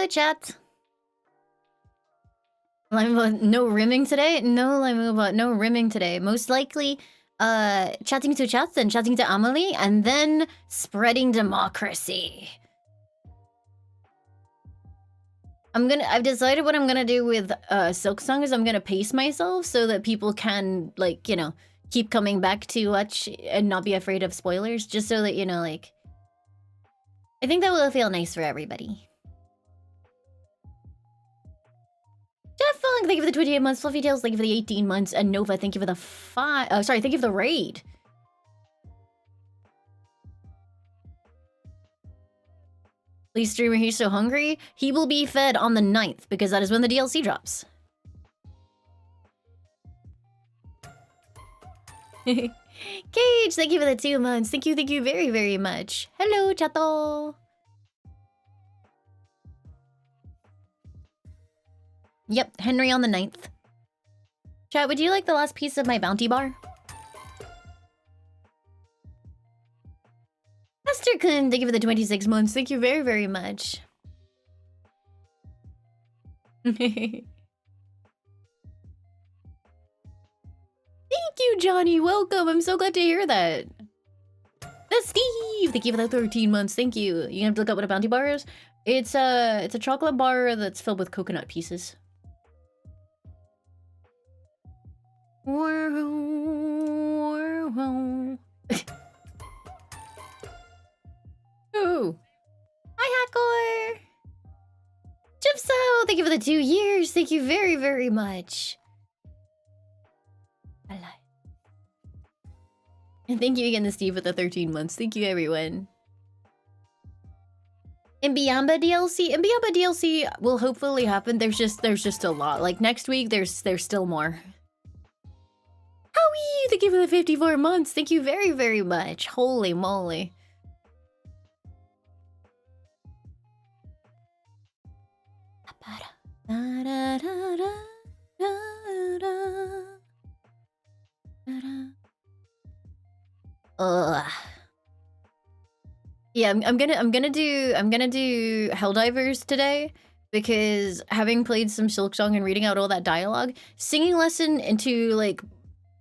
Hello, chat. Laimu, no rimming today? No, Laimu, but no rimming today. Most likely, chatting to chat, then chatting to AmaLee, and then spreading democracy. I've decided what I'm gonna do with Silksong is I'm gonna pace myself so that people can, like, you know, keep coming back to watch and not be afraid of spoilers, just so that, you know, like, I think that will feel nice for everybody. Jeff Fung, thank you for the 28 months. Fluffy Tails, thank you for the 18 months. And Nova, thank you for the thank you for the raid. Please streamer, he's so hungry. He will be fed on the 9th, because that is when the DLC drops. Cage, thank you for the 2 months. Thank you very, very much. Hello, chato. Yep, Henry on the 9th. Chat, would you like the last piece of my bounty bar? Master-kun, thank you for the 26 months. Thank you very, very much. Thank you, Johnny. Welcome. I'm so glad to hear that. That's Steve. Thank you for the 13 months. Thank you. You have to look up what a bounty bar is? It's a chocolate bar that's filled with coconut pieces. Ooh. Hi, Hackor. Gypso, thank you for the 2 years. Thank you very, very much. And thank you again to Steve for the 13 months. Thank you, everyone. Mbiyamba DLC will hopefully happen. There's just a lot. Like next week, there's still more. Howie, thank you for the 54 months. Thank you very, very much. Holy moly. Ugh. Yeah, I'm gonna do Helldivers today because having played some Silksong and reading out all that dialogue, singing lesson into like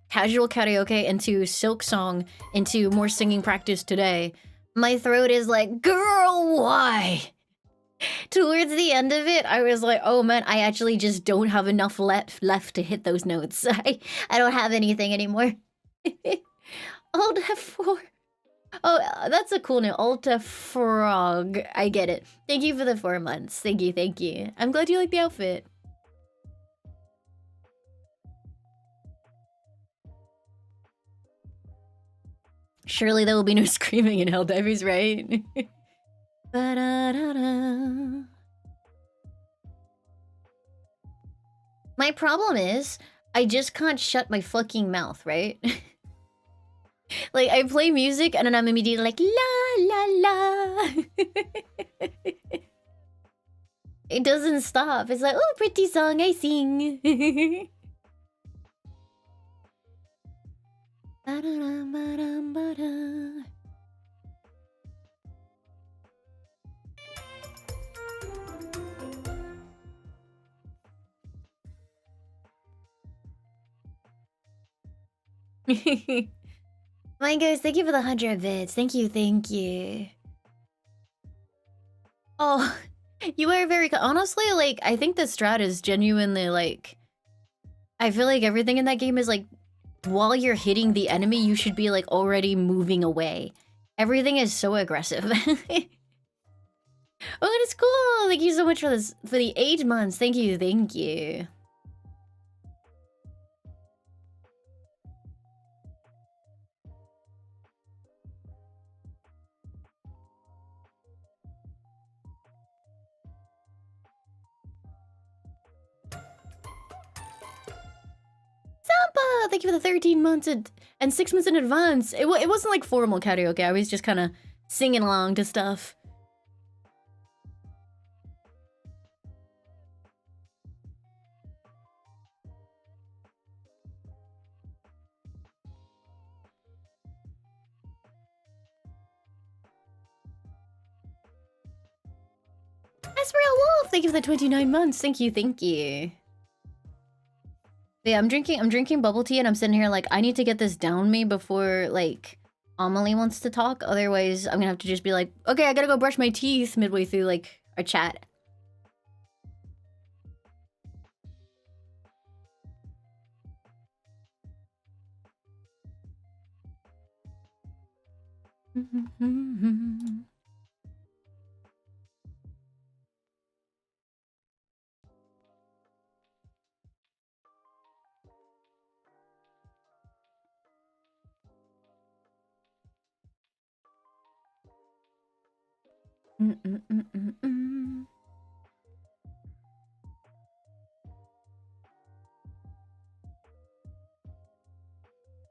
casual karaoke into Silksong into more singing practice today. My throat is like, girl, why? Towards the end of it, I was like, oh man, I actually just don't have enough left to hit those notes. I don't have anything anymore. Alt F4. Oh, that's a cool name. Alta Frog. I get it. Thank you for the 4 months. Thank you, thank you. I'm glad you like the outfit. Surely there will be no screaming in Helldivers, right? My problem is, I just can't shut my fucking mouth, right? Like, I play music and then I'm immediately like, la la la. It doesn't stop. It's like, oh, pretty song, I sing. My guys, thank you for the 100 bits. Thank you, thank you. Oh, you are very... Honestly, like, I think the strat is genuinely, like... I feel like everything in that game is, like... While you're hitting the enemy, you should be, like, already moving away. Everything is so aggressive. Oh, it's cool! Thank you so much for this... For the 8 months. Thank you, thank you. Sampa! Thank you for the 13 months and 6 months in advance. It wasn't like formal karaoke. I was just kind of singing along to stuff. Esmeralda Wolf, thank you for the 29 months. Thank you, thank you. But yeah, I'm drinking bubble tea and I'm sitting here like, I need to get this down me before, like, AmaLee wants to talk. Otherwise, I'm gonna have to just be like, okay, I gotta go brush my teeth midway through, like, our chat.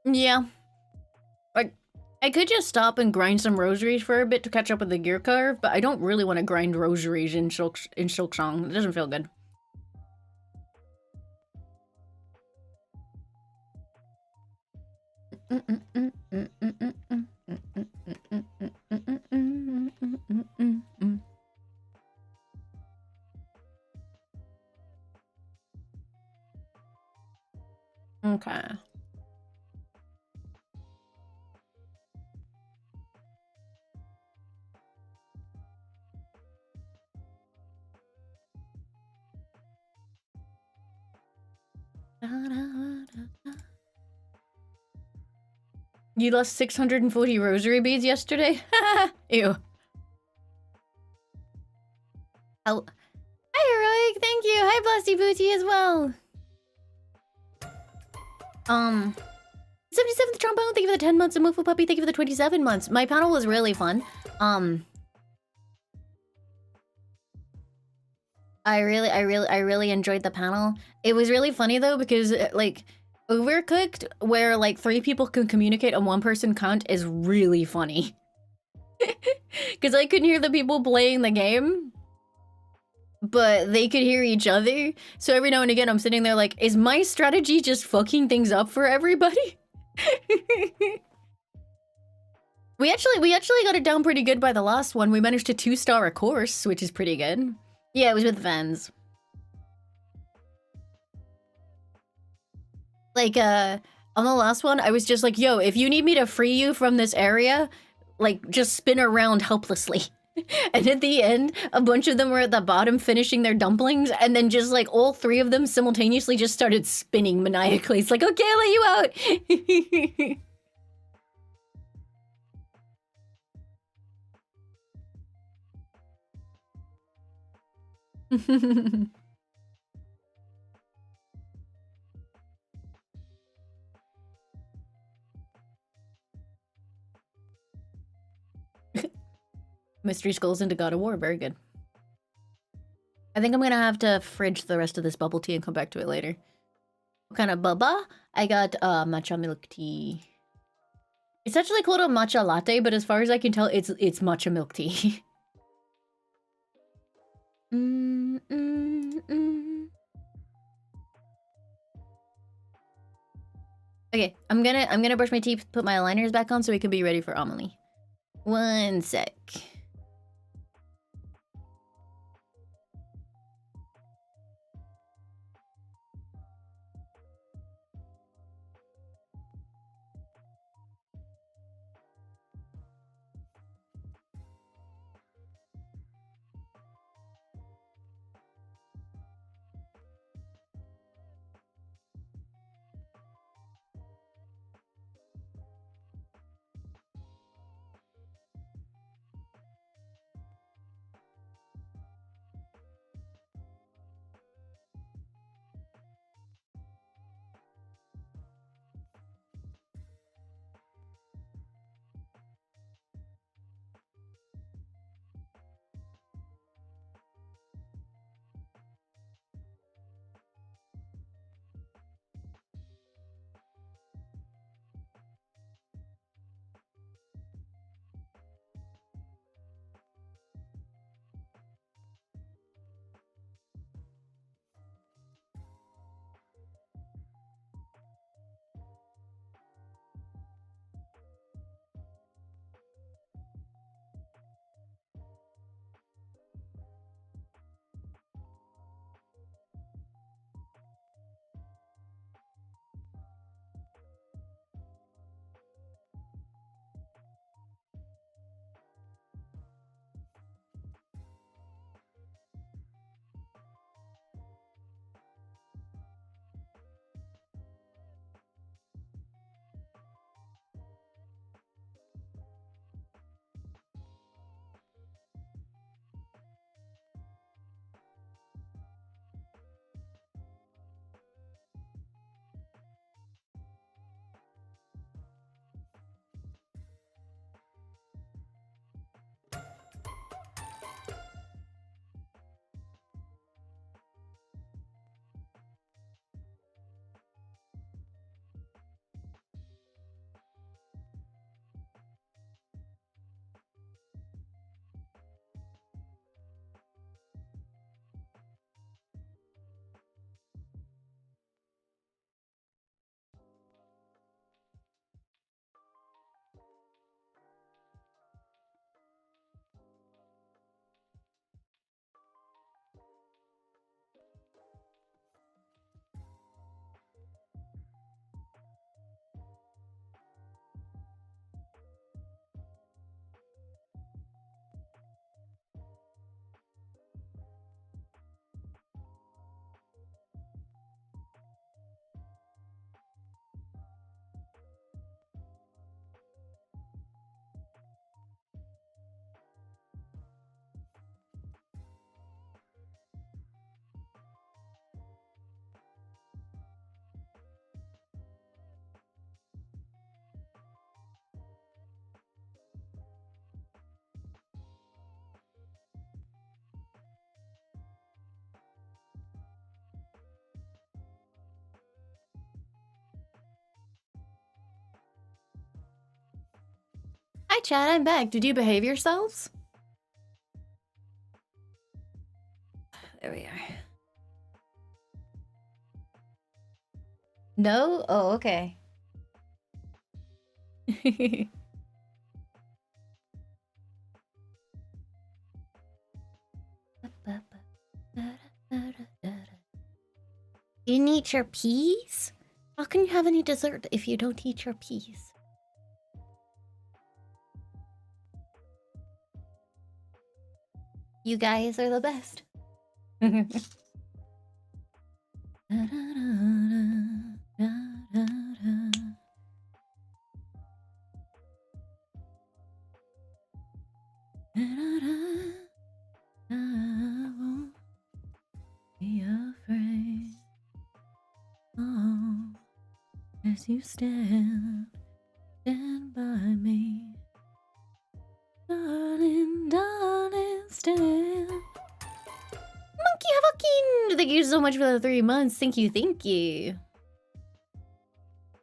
Yeah. Like, I could just stop and grind some rosaries for a bit to catch up with the gear curve, but I don't really want to grind rosaries in Shulksong. It doesn't feel good. Okay. You lost 640 rosary beads yesterday? Ew. Oh. Hi, Heroic. Thank you. Hi, Blasty Booty as well. 77th Trombone, thank you for the 10 months. And Moofo Puppy, thank you for the 27 months. My panel was really fun. I really enjoyed the panel. It was really funny though, because like, Overcooked, where like 3 people can communicate and 1 person can't, is really funny. Because I couldn't hear the people playing the game, but they could hear each other. So every now and again, I'm sitting there like, is my strategy just fucking things up for everybody? We actually got it down pretty good by the last one. We managed to 2-star a course, which is pretty good. Yeah, it was with fans. Like, on the last one, I was just like, yo, if you need me to free you from this area, like, just spin around helplessly. And at the end, a bunch of them were at the bottom finishing their dumplings, and then just, like, all 3 of them simultaneously just started spinning maniacally. It's like, okay, I'll let you out! Mystery Skulls into God of War, very good. I think I'm gonna have to fridge the rest of this bubble tea and come back to it later. What kind of bubba? I got matcha milk tea. It's actually called a matcha latte, but as far as I can tell, it's matcha milk tea. Okay, I'm gonna brush my teeth, put my aligners back on so we can be ready for AmaLee. 1 sec. chat, I'm back. Did you behave yourselves? There we are. No? Oh, okay. You didn't eat your peas? How can you have any dessert if you don't eat your peas? You guys are the best. Be afraid. Oh, as you stand by me. Darling, darling, stand. Monkey Havokin! Thank you so much for the 3 months. Thank you, thank you.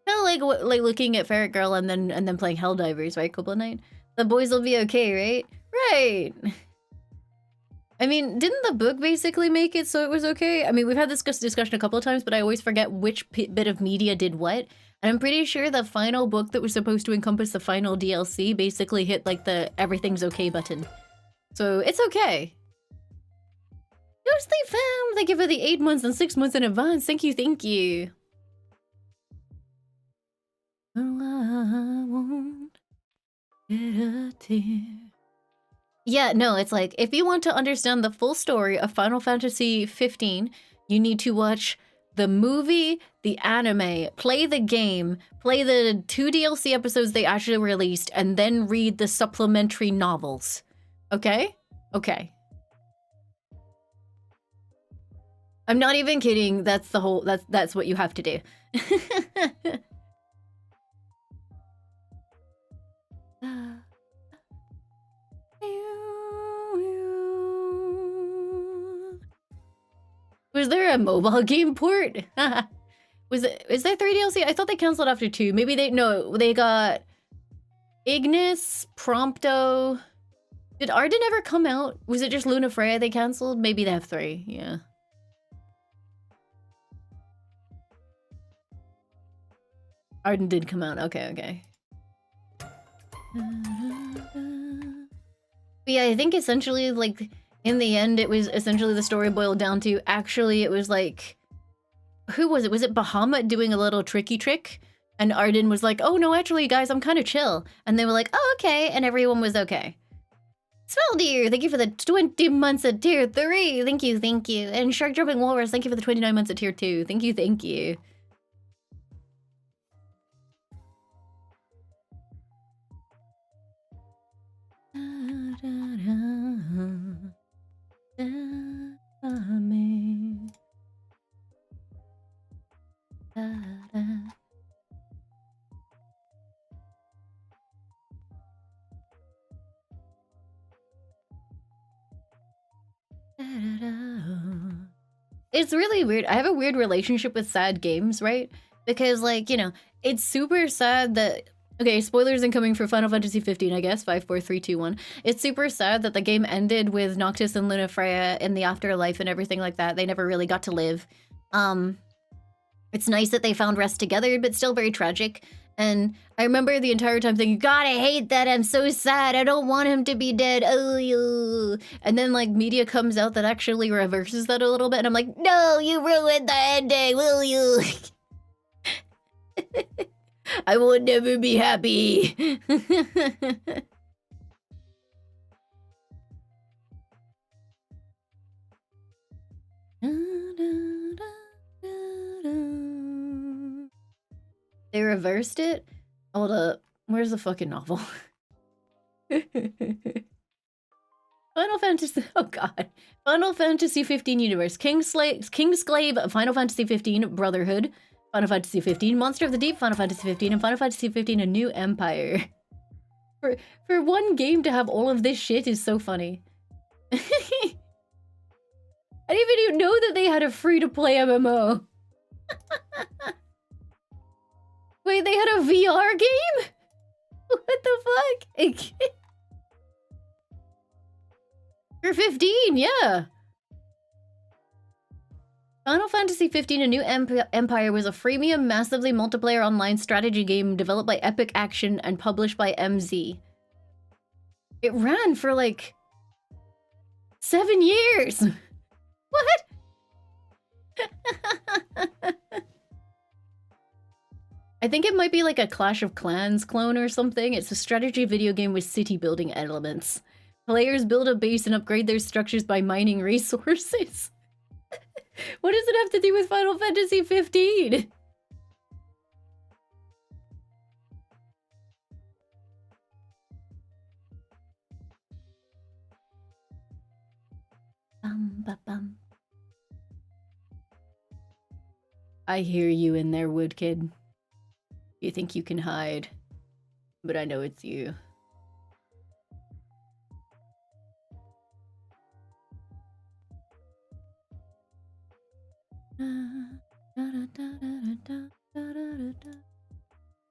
Kind of like looking at Ferret Girl and then playing Helldivers, right, Couple Night? The boys will be okay, right? Right. I mean, didn't the book basically make it so it was okay? I mean, we've had this discussion a couple of times, but I always forget which bit of media did what. And I'm pretty sure the final book that was supposed to encompass the final DLC basically hit like the everything's okay button. So it's okay. Ghostly fam, thank you for the 8 months and 6 months in advance. Thank you, thank you. Oh, I won't get a tear. Yeah, no, it's like, if you want to understand the full story of Final Fantasy 15, you need to watch the movie, the anime, play the game, play the 2 DLC episodes they actually released, and then read the supplementary novels. Okay? Okay. I'm not even kidding. That's the whole, that's what you have to do. Was there a mobile game port? Is there 3 DLC? I thought they canceled after 2. Maybe they got Ignis, Prompto. Did Arden ever come out? Was it just Luna Freya they canceled? Maybe they have 3, yeah. Arden did come out, okay. But yeah, I think essentially, like, in the end, it was essentially the story boiled down to, actually, it was like, who was it? Was it Bahamut doing a little tricky trick? And Arden was like, oh no, actually, guys, I'm kind of chill. And they were like, oh, okay, and everyone was okay. Spelldeer, thank you for the 20 months at tier 3. Thank you, thank you. And Shark Jumping Walrus, thank you for the 29 months at tier 2. Thank you, thank you. It's really weird. I have a weird relationship with sad games, right? Because, like, you know, it's super sad that... Okay, spoilers incoming for Final Fantasy 15, I guess. 5, 4, 3, 2, 1. It's super sad that the game ended with Noctis and Luna Freya in the afterlife and everything like that. They never really got to live. It's nice that they found rest together, but still very tragic. And I remember the entire time thinking, God, I hate that. I'm so sad. I don't want him to be dead. Oh, and then, like, media comes out that actually reverses that a little bit. And I'm like, no, you ruined the ending, will you? I will never be happy. They reversed it? Hold up. Where's the fucking novel? Final Fantasy... Oh god. Final Fantasy 15 Universe. Kingsglaive, Final Fantasy 15 Brotherhood. Final Fantasy 15 Monster of the Deep, Final Fantasy 15, and Final Fantasy 15 A New Empire. For one game to have all of this shit is so funny. I didn't even know that they had a free-to-play MMO. Wait, they had a VR game? What the fuck? For 15, yeah. Final Fantasy 15: A New Empire was a freemium, massively multiplayer online strategy game developed by Epic Action and published by MZ. It ran for like 7 years. What? I think it might be like a Clash of Clans clone or something. It's a strategy video game with city building elements. Players build a base and upgrade their structures by mining resources. What does it have to do with Final Fantasy 15? Bum. I hear you in there, Wood Kid. You think you can hide, but I know it's you.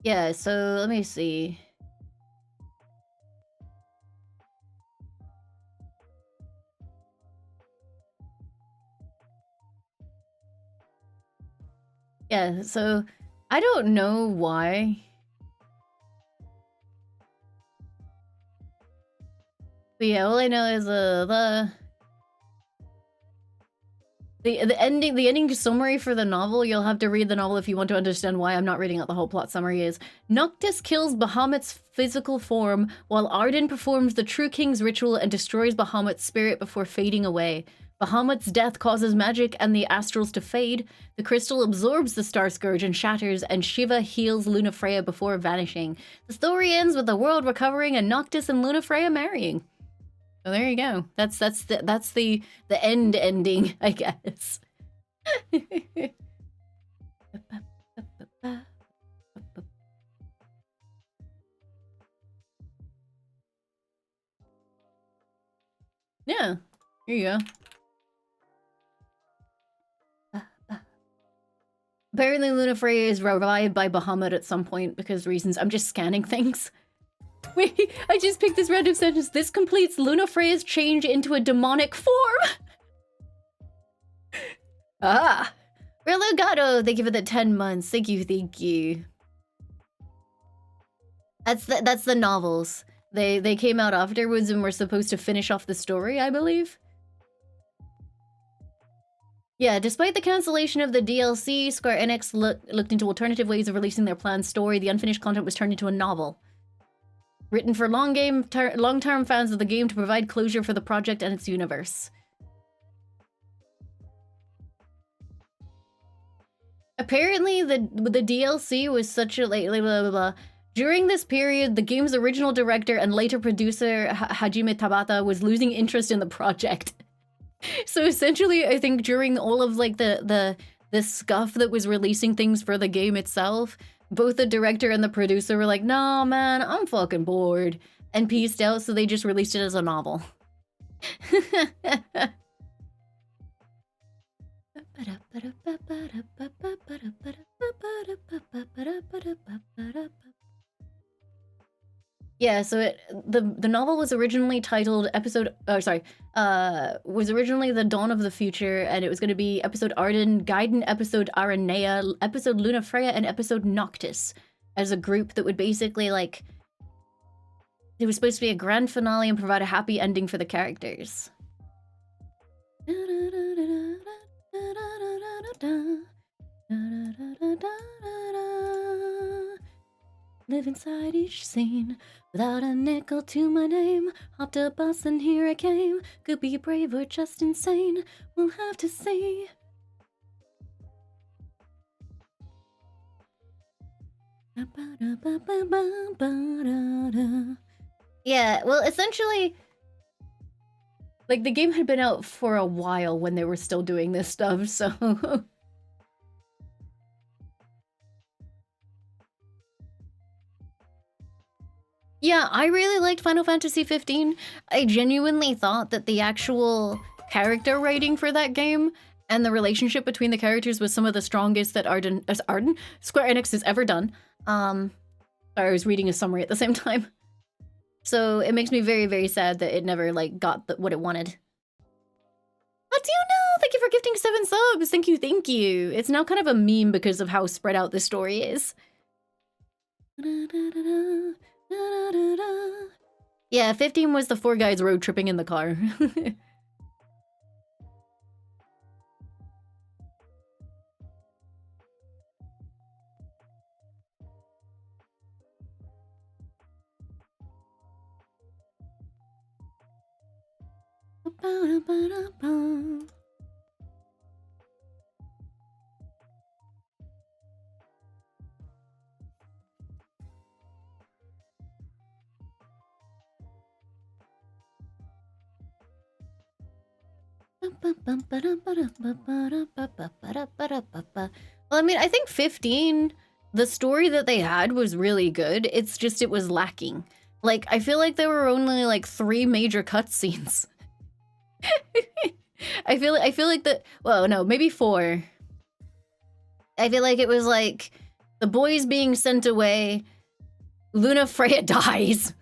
Yeah, so let me see. Yeah, so I don't know why. But yeah, all I know is the ending summary for the novel. You'll have to read the novel if you want to understand why I'm not reading out the whole plot summary. Is Noctis kills Bahamut's physical form while Arden performs the True King's ritual and destroys Bahamut's spirit before fading away. Bahamut's death causes magic and the astrals to fade. The crystal absorbs the Star Scourge and shatters, and Shiva heals Lunafreya before vanishing. The story ends with the world recovering and Noctis and Lunafreya marrying. So there you go. That's the end ending, I guess. Yeah, here you go. Apparently Lunafreya is revived by Bahamut at some point because reasons. I'm just scanning things. Wait, I just picked this random sentence. This completes Lunafreya's change into a demonic form. Ah. Relogato, thank you for the 10 months. Thank you. That's the novels. They came out afterwards and were supposed to finish off the story, I believe. Yeah, despite the cancellation of the DLC, Square Enix looked into alternative ways of releasing their planned story. The unfinished content was turned into a novel. Written for long-term fans of the game to provide closure for the project and its universe. Apparently, the DLC was such a blah, blah, blah. During this period, the game's original director and later producer, Hajime Tabata, was losing interest in the project. So essentially, I think during all of like the scuff that was releasing things for the game itself, both the director and the producer were like, "No, man, I'm fucking bored," and peaced out. So they just released it as a novel. Yeah, so the novel was originally titled was originally The Dawn of the Future, and it was going to be episode Arden, Gaiden, episode Aranea, episode Lunafreya, and episode Noctis, as a group that would basically, like, it was supposed to be a grand finale and provide a happy ending for the characters. Live inside each scene, without a nickel to my name. Hopped a bus and here I came. Could be brave or just insane. We'll have to see. Yeah, well, essentially, like, the game had been out for a while when they were still doing this stuff, so... Yeah, I really liked Final Fantasy 15. I genuinely thought that the actual character writing for that game and the relationship between the characters was some of the strongest that Square Enix has ever done. Sorry I was reading a summary at the same time. So it makes me very, very sad that it never, like, got what it wanted. What do you know? Thank you for gifting 7 subs. Thank you, thank you. It's now kind of a meme because of how spread out this story is. Yeah, 15 was the 4 guys road tripping in the car. Well, I mean, I think 15, the story that they had was really good. It's just it was lacking. Like, I feel like there were only like 3 major cutscenes. I feel like that. Well, no, maybe 4. I feel like it was like the boys being sent away, Luna Freya dies,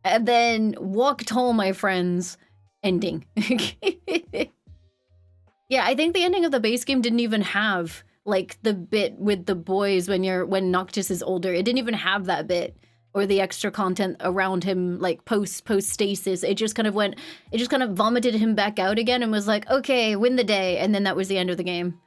and then walked home, my friends. Ending. Yeah, I think the ending of the base game didn't even have like the bit with the boys when Noctis is older. It didn't even have that bit or the extra content around him like post stasis. It just kind of vomited him back out again and was like, okay, win the day, and then that was the end of the game.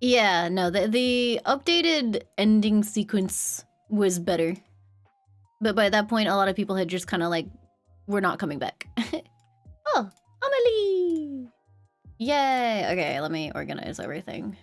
Yeah, no, the updated ending sequence was better. But by that point, a lot of people had just kind of like, we're not coming back. Oh, AmaLee! Yay! Okay, let me organize everything.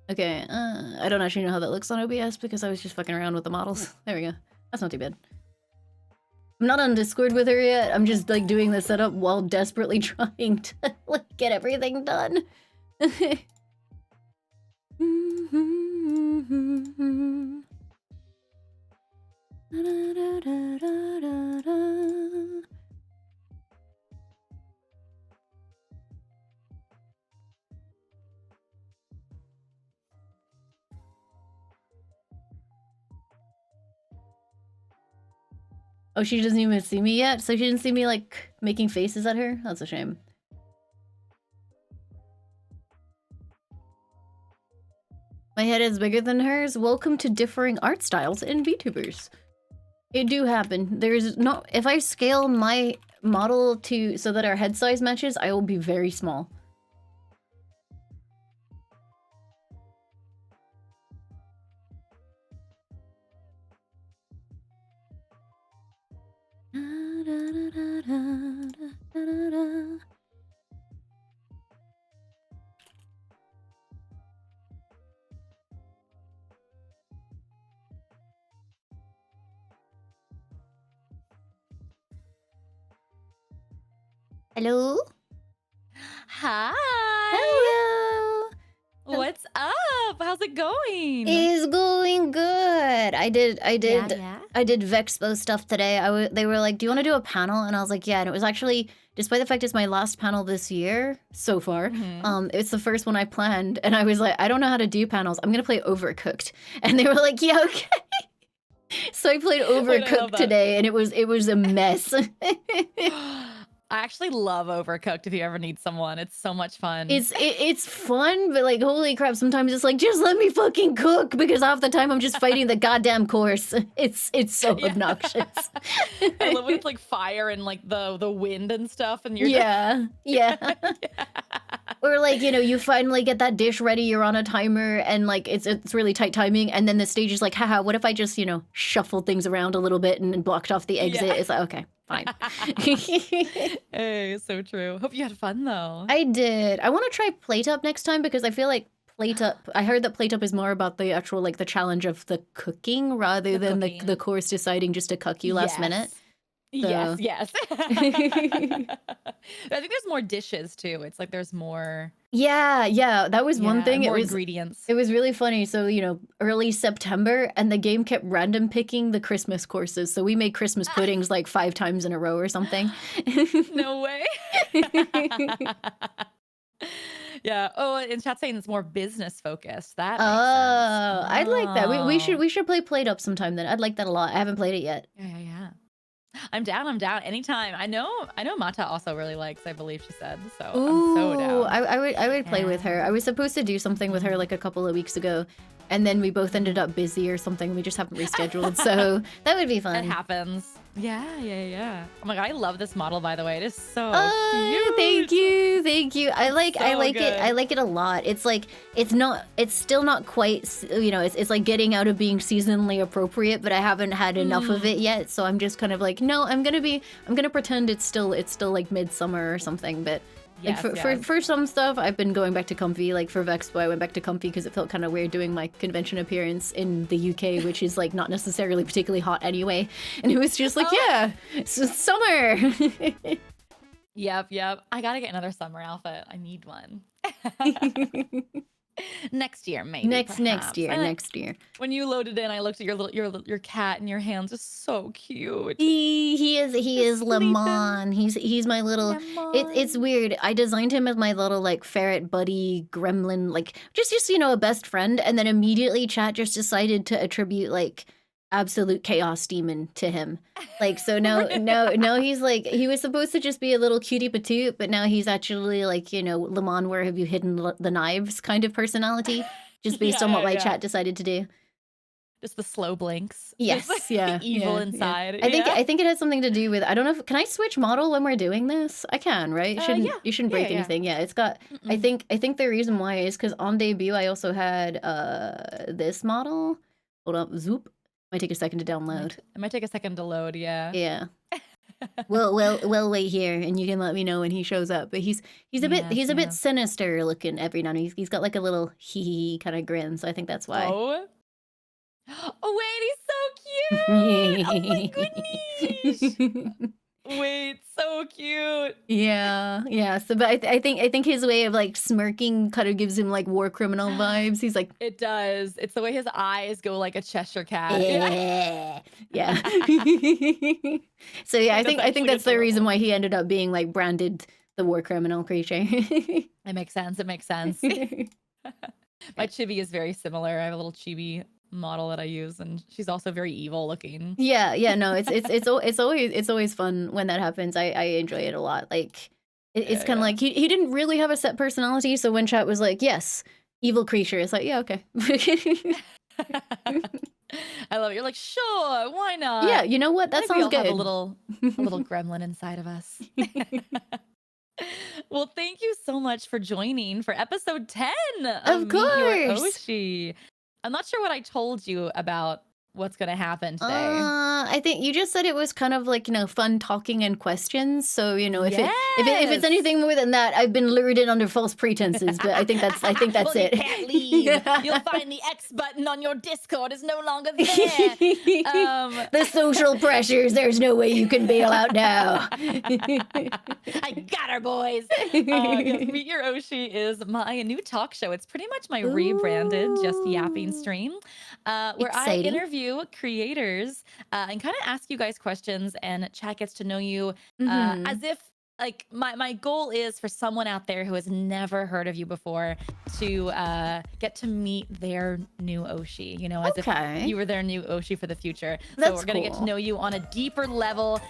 Okay, I don't actually know how that looks on OBS because I was just fucking around with the models. There we go. That's not too bad. I'm not on Discord with her yet. I'm just like doing the setup while desperately trying to like get everything done. Oh, she doesn't even see me yet? So she didn't see me, like, making faces at her? That's a shame. My head is bigger than hers? Welcome to differing art styles in VTubers. It do happen. There's no... If I scale my model to so that our head size matches, I will be very small. Hello? Hi. Hello. What's up? How's it going? It's going good. I did Yeah. I did Vexpo stuff today. They were like, "Do you want to do a panel?" And I was like, "Yeah." And it was actually, despite the fact it's my last panel this year so far, hmm it's the first one I planned, and I was like, "I don't know how to do panels. I'm gonna play Overcooked." And they were like, "Yeah, okay." So I played Wait, I love Overcooked that. today, and it was a mess. I actually love Overcooked if you ever need someone. It's so much fun. It's fun, but like holy crap, sometimes it's like just let me fucking cook because half the time I'm just fighting the goddamn course. It's so Yeah. obnoxious. I love when it's like fire and like the wind and stuff and you're Yeah. Yeah. yeah. Or like, you finally get that dish ready, you're on a timer and like it's really tight timing and then the stage is like, haha, what if I just, shuffled things around a little bit and blocked off the exit? Yeah. It's like, okay, fine. Hey, so true. Hope you had fun though. I did. I want to try Plate Up next time because I feel like Plate Up, I heard that Plate Up is more about the actual, like, the challenge of the cooking rather The than the cooking. course deciding just to cuck you last minute. Yes. So, Yes. I think there's more dishes too. It's like there's more, yeah, that was one thing. more ingredients. It was really funny. So, early September, and the game kept random picking the Christmas courses. So we made Christmas puddings like 5 times in a row or something. No way. Yeah. Oh, and chat saying it's more business focused. That makes sense. Oh, I'd like that. Oh. We should play Plate Up sometime then. I'd like that a lot. I haven't played it yet. Yeah. I'm down. I'm down. Anytime. I know Mata also really likes, I believe she said. So I'm so Ooh, down. I would play with her. Yeah. I was supposed to do something with her like a couple of weeks ago, and then we both ended up busy or something. We just haven't rescheduled, so that would be It fun. happens. Yeah. Oh my god, I love this model by the way. It is so Oh, cute. thank you. I like So it. I good. like it a lot. It's like it's still not quite it's like getting out of being seasonally appropriate, but I haven't had enough of it Mm. yet, so I'm just kind of like, no, I'm gonna pretend it's still like midsummer or something, but like Yes. for some stuff, I've been going back to comfy. Like for Vexpo, I went back to comfy because it felt kind of weird doing my convention appearance in the UK, which is like not necessarily particularly hot anyway. And it was just like, Oh. yeah, it's summer. Yep. I gotta get another summer outfit. I need one. Next year, maybe. next Perhaps. next year. When you loaded in, I looked at your cat and your hands are so cute. He is Just Lemon. sleeping. He's my little. It's Lemon. weird. I designed him as my little like ferret buddy gremlin, like just a best friend, and then immediately chat just decided to attribute like absolute chaos demon to him. Like so now he's like he was supposed to just be a little cutie patoot, but now he's actually like Lemon, where have you hidden the knives kind of personality, just based on what my Yeah. chat decided to do. Just the slow blinks. Yes, Just yeah, evil yeah. inside. I think it has something to do with, I don't know if, can I switch model when we're doing this? I can, right? Yeah. You shouldn't break anything. Yeah, it's got, Mm-mm. I think the reason why is because on debut I also had this model. Hold up, zoop. Might take a second to download. It might take a second to load, yeah. Yeah. We'll wait here and you can let me know when he shows up. But he's a bit Yes. sinister looking every now and then. He's got like a little hee kind of grin, so I think that's why. Oh. Oh, wait, he's so cute. Oh my goodness. Wait, so cute. Yeah. So, but I think his way of like smirking kind of gives him like war criminal vibes. He's like, It does. It's the way his eyes go like a Cheshire cat. yeah. So yeah, I think actually that's the reason adorable. why he ended up being like branded the war criminal creature. It makes sense. My chibi is very similar. I have a little chibi model that I use, and she's also very evil looking. Yeah. No, it's always fun when that happens. I enjoy it a lot. Like it's kind of like he didn't really have a set personality, so when chat was like, yes, evil creature, it's like, yeah, okay. I love it. You're like, sure, why not? Yeah, you know what? That I think we sounds all good. have a little gremlin inside of us. Well, thank you so much for joining for episode 10 Of of Meet Your course. Oshi. I'm not sure what I told you about what's gonna happen today? I think you just said it was kind of like, fun talking and questions. So, if it's Yes. anything more than that, I've been lured in under false pretenses, but I think that's Well, you it. can't leave. You'll find the X button on your Discord is no longer there. The social pressures, there's no way you can bail out now. I got her, boys. Yes, Meet Your Oshi is my new talk show. It's pretty much my rebranded Just Yapping Ooh, stream, where I exciting. interview creators and kind of ask you guys questions, and chat gets to know you Mm-hmm. as if. Like my goal is for someone out there who has never heard of you before to get to meet their new Oshi, as if Okay. you were their new Oshi for the future. So That's we're gonna get to cool. know you on a deeper level.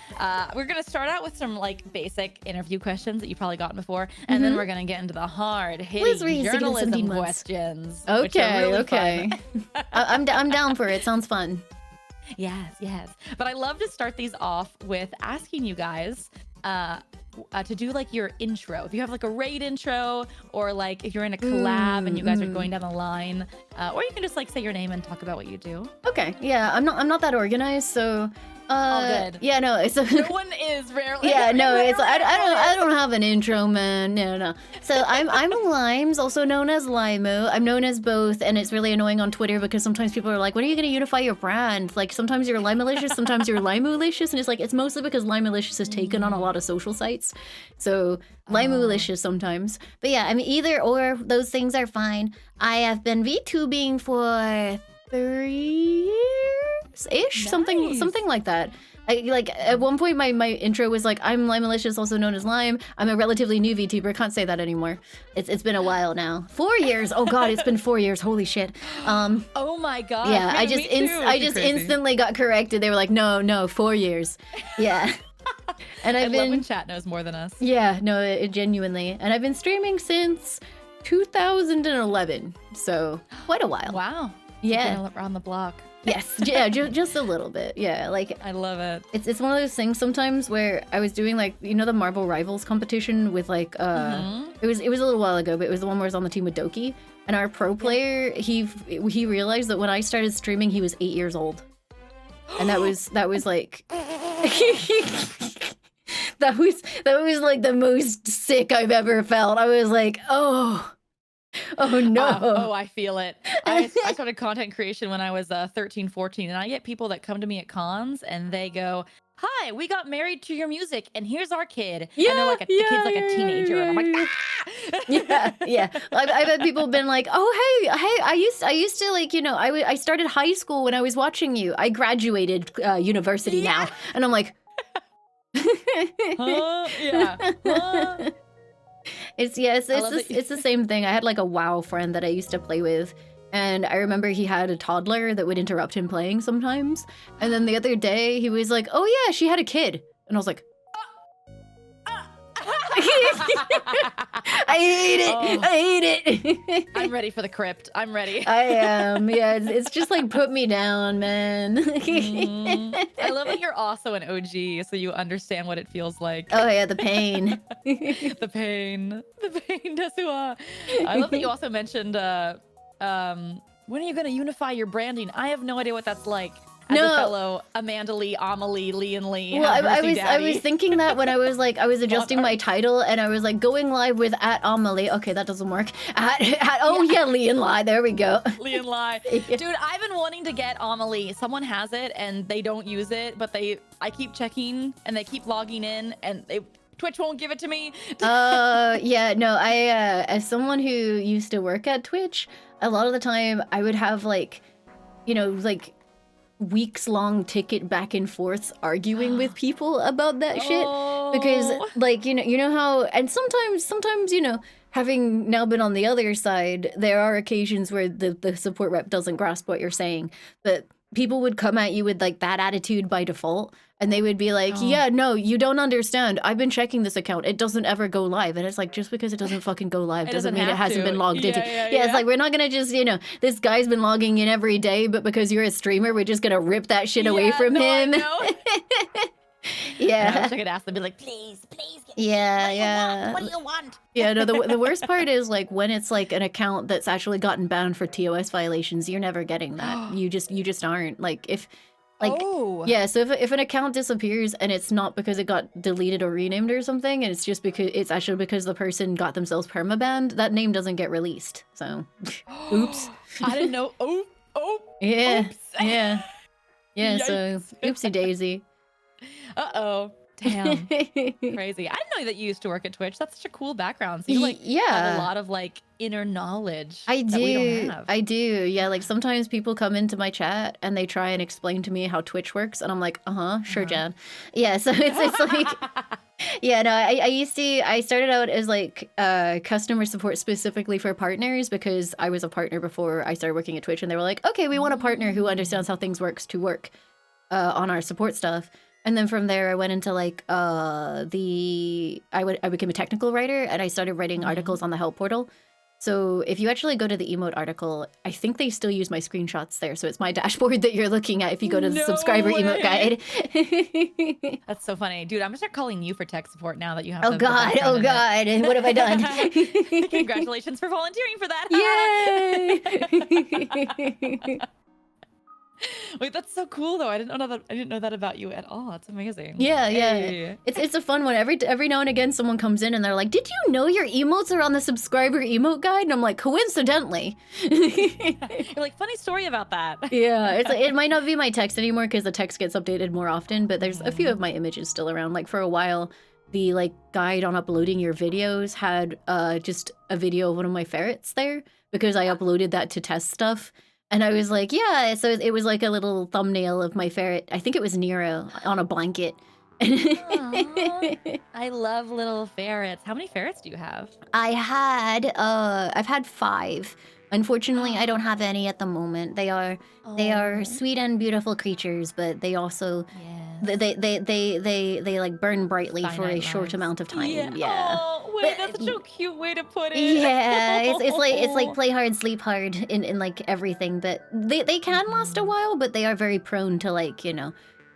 We're gonna start out with some like basic interview questions that you've probably gotten before, and then we're gonna get into the hard Let's read hitting some journalism demons. questions. Which are Okay, really okay. fun. I'm down for it. Sounds fun. Yes. But I love to start these off with asking you guys to do like your intro. If you have like a raid intro, or like if you're in a collab and you guys are going down the line, or you can just like say your name and talk about what you do. Okay, yeah, I'm not that organized, so All good. Yeah, no, it's No one is rarely. yeah, no, it's rarely I don't have an intro, man. No. So I'm Limes, also known as Laimu. I'm known as both, and it's really annoying on Twitter because sometimes people are like, "When are you gonna unify your brand?" Like sometimes you're Limalicious, sometimes you're Laimulicious, and it's like it's mostly because Limalicious is taken on a lot of social sites. So Laimulicious sometimes. But yeah, I mean either or those things are fine. I have been VTubing for 3 years ish, something like that. Like at one point my intro was like, I'm Limalicious, also known as Lime. I'm a relatively new VTuber. Can't say that anymore. It's been a while now. 4 years. Oh god, it's been 4 years. Holy shit. Oh my god. Yeah, I Me just too. I just Crazy. instantly got corrected. They were like, no, 4 years. Yeah. And I I've love when been chat knows more than us. yeah, no, it genuinely. And I've been streaming since 2011. So, quite a while. Wow. Yeah. Been around the block. Yes. Yeah, just a little bit. Yeah, like I love it. it's one of those things sometimes where I was doing like the Marvel Rivals competition with like it was a little while ago, but it was the one where I was on the team with Doki, and our pro player he realized that when I started streaming he was 8 years old, and that was like that was like the most sick I've ever felt. I was like, oh no. Oh, I feel it. I started content creation when I was 13, 14, and I get people that come to me at cons and they go, "Hi, we got married to your music, and here's our kid." And they're like, the kid's like a teenager. And I'm like, yeah. I've had people been like, "Oh, hey, I used to like, I started high school when I was watching you. I graduated university now," and I'm like, huh? Yeah. Huh? it's the same thing. I had like a WoW friend that I used to play with, and I remember he had a toddler that would interrupt him playing sometimes. And then the other day he was like, "Oh yeah, she had a kid," and I was like, I hate it. Oh. I hate it. I'm ready for the crypt. I'm ready. I am. Yeah, it's just like put me down, man. I love that you're also an OG, so you understand what it feels like. Oh yeah, the pain. The pain. Desua. I love that you also mentioned when are you going to unify your branding? I have no idea what that's like. As a fellow AmaLee, AmaLee, Lee and Lee. Well, I was thinking that when I was adjusting my title, and I was like going live with @AmaLee. Okay, that doesn't work. Lee and Lie. There we go. Lee and Lie. Dude, I've been wanting to get AmaLee. Someone has it and they don't use it, but I keep checking and they keep logging in, and Twitch won't give it to me. Yeah, no, I as someone who used to work at Twitch, a lot of the time I would have like weeks-long ticket back and forths arguing with people about that shit, because like you know how, and sometimes having now been on the other side, there are occasions where the support rep doesn't grasp what you're saying, but people would come at you with like that attitude by default, and they would be like, yeah, no, you don't understand. I've been checking this account. It doesn't ever go live. And it's like, just because it doesn't fucking go live doesn't mean it hasn't been logged into. Yeah, it's like, we're not going to just, this guy's been logging in every day, but because you're a streamer, we're just going to rip that shit away from him. And I Yeah. wish I could ask them, be like, please, please, get Yeah, what do you yeah. want? What do you want? Yeah, no, the worst part is like when it's like an account that's actually gotten banned for TOS violations, you're never getting that. You just aren't. Like if like Oh, yeah, so if an account disappears and it's not because it got deleted or renamed or something, and it's just because it's actually because the person got themselves permabanned, that name doesn't get released. So oops. I didn't know. Oh, Yeah. oops. Yeah. Yeah, so Yikes. oopsie daisy. Uh-oh. Damn. Crazy. I didn't know that you used to work at Twitch. That's such a cool background. So you like have Yeah. a lot of like inner knowledge I that we don't do. have. I do. Yeah, like sometimes people come into my chat and they try and explain to me how Twitch works, and I'm like, sure, Jan. Yeah, so it's like, yeah, no, I started out as like customer support specifically for partners because I was a partner before I started working at Twitch, and they were like, okay, we want a partner who understands how things works to work on our support stuff. And then from there, I went into like I became a technical writer, and I started writing articles on the help portal. So if you actually go to the emote article, I think they still use my screenshots there. So it's my dashboard that you're looking at if you go to the No subscriber emote way. guide. That's so funny. Dude, I'm gonna start calling you for tech support now that you have Oh the God, background oh in God, and what have I done? it. Congratulations for volunteering for that. Yay! Wait, that's so cool though. I didn't know that about you at all. That's amazing. Yeah, yeah. Hey. It's a fun one. Every now and again, someone comes in and they're like, "Did you know your emotes are on the subscriber emote guide?" And I'm like, "Coincidentally." You're like, funny story about that. Yeah, it's like, it might not be my text anymore because the text gets updated more often, but there's a few of my images still around. Like for a while, the like guide on uploading your videos had just a video of one of my ferrets there because I uploaded that to test stuff. And I was like, yeah, so it was like a little thumbnail of my ferret. I think it was Nero on a blanket. Aw, I love little ferrets. How many ferrets do you have? I've had 5. Unfortunately, I don't have any at the moment. They are Oh, sweet and beautiful creatures, but they also yes. they like burn brightly for a Finite short lives. amount of time. Yeah. Yeah. Oh, wait, But that's such a cute way to put it. yeah, it's like play hard, sleep hard in like everything. But they can last a while, but they are very prone to like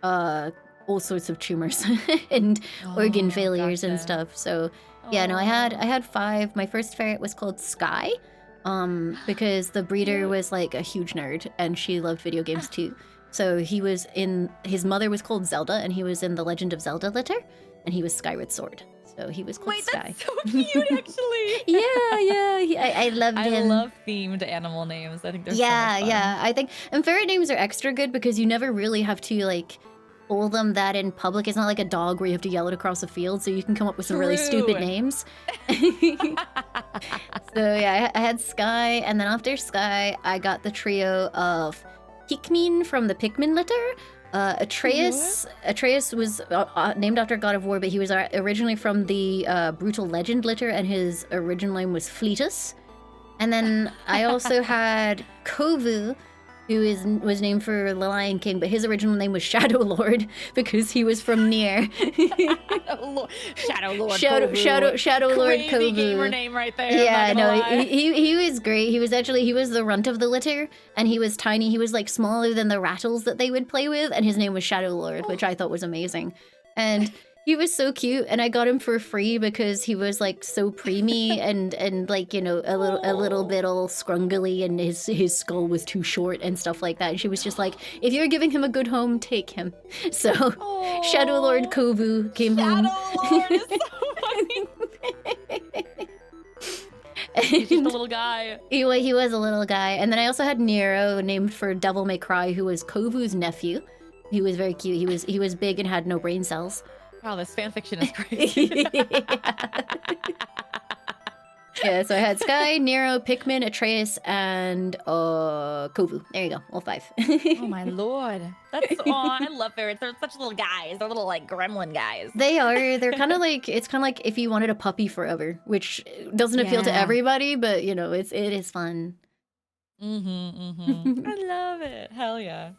all sorts of tumors and organ Oh, failures and gotcha. stuff. So yeah, no, I Oh, had 5. My first ferret was called Sky, because the breeder cute. was like a huge nerd and she loved video games too. So his mother was called Zelda, and he was in the Legend of Zelda litter, and he was Skyward Sword. So he was called Wait, Sky. that's so cute, actually. Yeah, I loved I him. love themed animal names. I think they're so Yeah, much fun. yeah. I think and ferret names are extra good because you never really have to like call them that in public. It's not like a dog where you have to yell it across a field, so you can come up with some really stupid True. names. So yeah, I had Sky, and then after Sky, I got the trio of Pikmin from the Pikmin litter. Atreus was named after God of War, but he was originally from the Brutal Legend litter, and his original name was Fleetus. And then I also had Kovu, who was named for the Lion King, but his original name was Shadow Lord because he was from Nier. Shadow Lord. Shadow Lord Crazy Kovu. gamer name right there. Yeah, I'm not no, gonna lie. he was great. He was the runt of the litter, and he was tiny. He was like smaller than the rattles that they would play with, and his name was Shadow Lord, which I thought was amazing. And he was so cute, and I got him for free because he was like so preemie and like a little bit all scrungly, and his skull was too short and stuff like that. And she was just like, if you're giving him a good home, take him. So Shadow Lord Kovu came home. Shadow Lord is so funny. He's just a little guy. He was a little guy. And then I also had Nero, named for Devil May Cry, who was Kovu's nephew. He was very cute. He was big and had no brain cells. Wow, this fanfiction is crazy. Yeah, so I had Sky, Nero, Pikmin, Atreus, and Kovu. There you go, all 5. Oh my lord. I love ferrets. They're such little guys. They're little like gremlin guys. They are. They're kind of like, it's kind of like if you wanted a puppy forever, which doesn't appeal to Yeah. everybody, but it is fun. I love it. Hell yeah.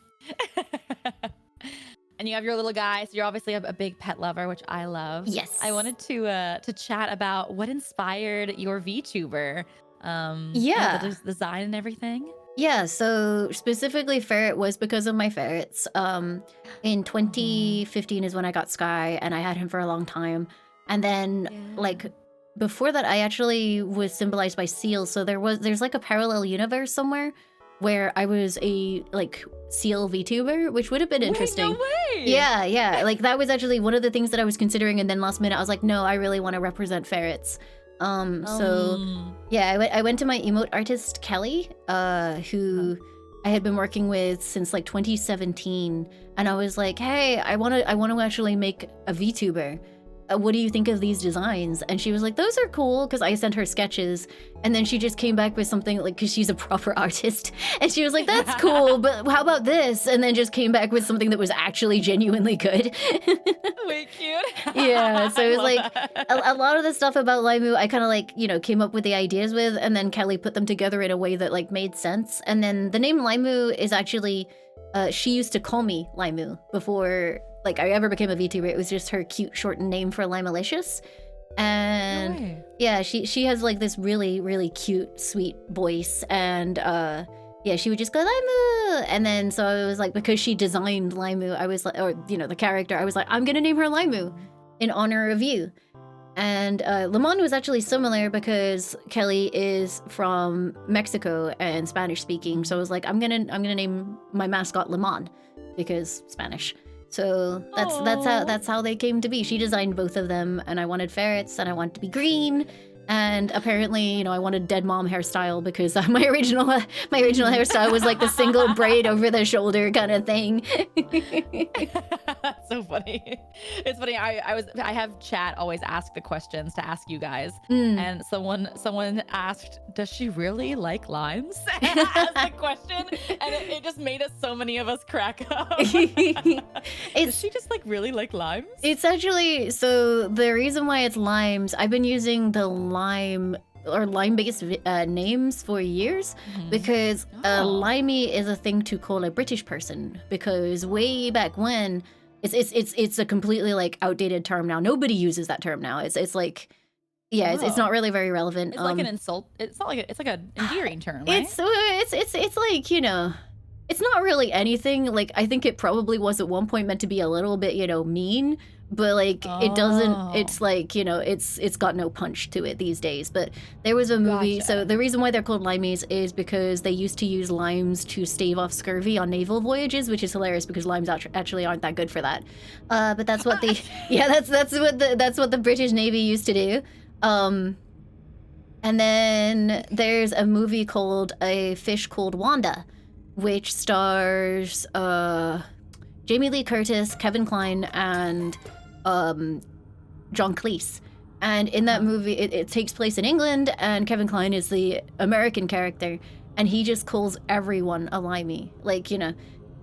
And you have your little guy, so you're obviously a big pet lover, which I love. Yes. I wanted to chat about what inspired your VTuber. Yeah. The design and everything. Yeah, so specifically ferret was because of my ferrets. In Mhm. 2015 is when I got Sky, and I had him for a long time. And then, Yeah. like, before that, I actually was symbolized by seals. So there's like a parallel universe somewhere where I was a like seal VTuber, which would have been Wait, no interesting. way. Yeah, yeah. Like that was actually one of the things that I was considering, and then last minute I was like, no, I really want to represent ferrets. So Um. yeah, I went to my emote artist Kelly, Huh. who I had been working with since like 2017, and I was like, "Hey, I want to actually make a VTuber. What do you think of these designs?" And she was like, "Those are cool," because I sent her sketches, and then she just came back with something like, because she's a proper artist, and she was like, "That's cool, but how about this?" And then just came back with something that was actually genuinely good. Wait, cute. Yeah, so I it was love like a that. lot of the stuff about Laimu, I kind of like, came up with the ideas with, and then Kelly put them together in a way that like made sense. And then the name Laimu is actually, she used to call me Laimu before like I ever became a VTuber. It was just her cute shortened name for Limalicious. No And way. yeah, she has like this really, really cute, sweet voice. And yeah, she would just go Laimu. And then so I was like, because she designed Laimu, I was like, or the character, I was like, I'm gonna name her Laimu Mhm. in honor of you. And Lemon was actually similar because Kelly is from Mexico and Spanish speaking. So I was like, I'm gonna name my mascot Lemon because Spanish. So Oh. that's how they came to be. She designed both of them, and I wanted ferrets, and I wanted to be green. And apparently, I wanted dead mom hairstyle because my original hairstyle was like the single braid over the shoulder kind of thing. That's so funny. It's funny. I have chat always ask the questions to ask you guys, Mm. and someone asked, "Does she really like limes?" As the question, and it just made us so many of us crack up. Does it's she just like really like limes? It's actually, so the reason why it's limes, I've been using the lime or lime-based names for years Mhm. because Oh. limey is a thing to call a British person, because way back when it's a completely like outdated term now. Nobody uses that term now. It's like, yeah, it's not Oh. really very relevant. It's like an insult. It's not like it's like an endearing term, right? It's like, it's not really anything. Like, I think it probably was at one point meant to be a little bit, mean, but like it doesn't, Oh. it's like, it's got no punch to it these days. But there was a movie, so Gotcha. the reason why they're called limeys is because they used to use limes to stave off scurvy on naval voyages, which is hilarious because limes actually aren't that good for that. But that's what the yeah, that's what the British Navy used to do. Um and then there's a movie called A Fish Called Wanda, which stars Jamie Lee Curtis, Kevin Kline, and um, John Cleese. And in that Uh-huh. movie, it takes place in England, and Kevin Kline is the American character, and he just calls everyone a limey. Like,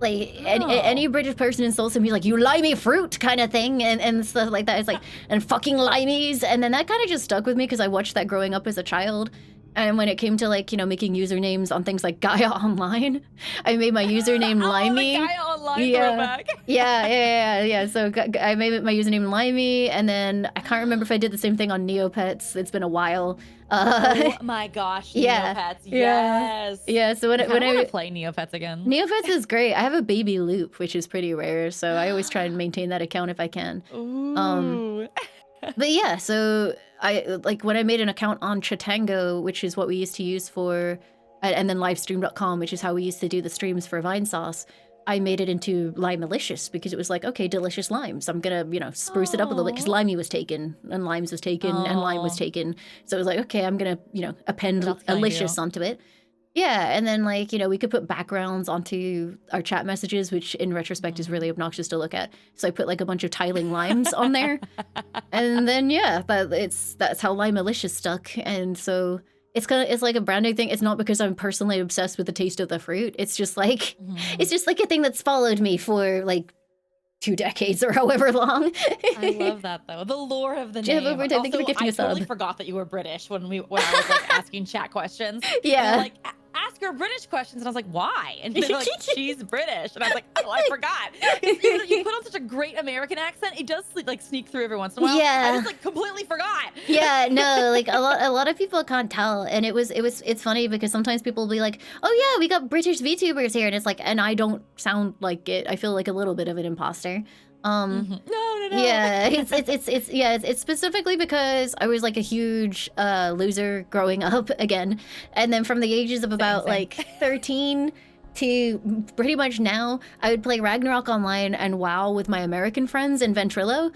like any Oh. British person insults him, he's like, "You limey fruit," kind of thing, and stuff like that. It's like, and fucking limeys. And then that kind of just stuck with me because I watched that growing up as a child. And when it came to like, making usernames on things like Gaia Online, I made my username Oh, the Limey. guy online Yeah. throwback. Yeah. So I made my username Limey, and then I can't remember if I did the same thing on Neopets. It's been a while. Oh my gosh, Yeah, Neopets. yeah, Yes. yeah. So when I I- kind when of want I to play Neopets again. Neopets is great. I have a baby loop, which is pretty rare, so I always try and maintain that account if I can. Um, Ooh. but yeah, so I like when I made an account on Chatango, which is what we used to use for, and then livestream.com, which is how we used to do the streams for Vine Sauce. I made it into Lime Malicious because it was like, okay, delicious limes. I'm gonna, spruce it up a little bit because Oh. Limey was taken and Limes was taken and Lime was Oh. taken. So it was like, okay, I'm gonna, append What else can I Alicious do? onto it. Yeah, and then like, we could put backgrounds onto our chat messages, which in retrospect is really obnoxious to look at. So I put like a bunch of tiling limes on there. And then yeah, that's how Lime Malicious stuck. And so it's like a branding thing. It's not because I'm personally obsessed with the taste of the fruit. It's just like Mhm. it's just like a thing that's followed me for like 2 decades or however long. I love that though. The lore of the Jeff name. Overton, thank you Also, for gifting I a totally sub. forgot that you were British when I was like asking chat questions. And Yeah. like ask her British questions. And I was like, why? And they're like, she's British. And I was like, oh, I forgot. You put on such a great American accent. It does like sneak through every once in a while. Yeah. I just like completely forgot. Yeah, no, like a lot of people can't tell, and it's funny because sometimes people will be like, oh yeah, we got British VTubers here, and it's like, and I don't sound like it. I feel like a little bit of an imposter. No. Yeah, it's specifically because I was like a huge loser growing up again, and then from the ages of about like 13 to pretty much now, I would play Ragnarok online and WoW with my American friends in Ventrilo,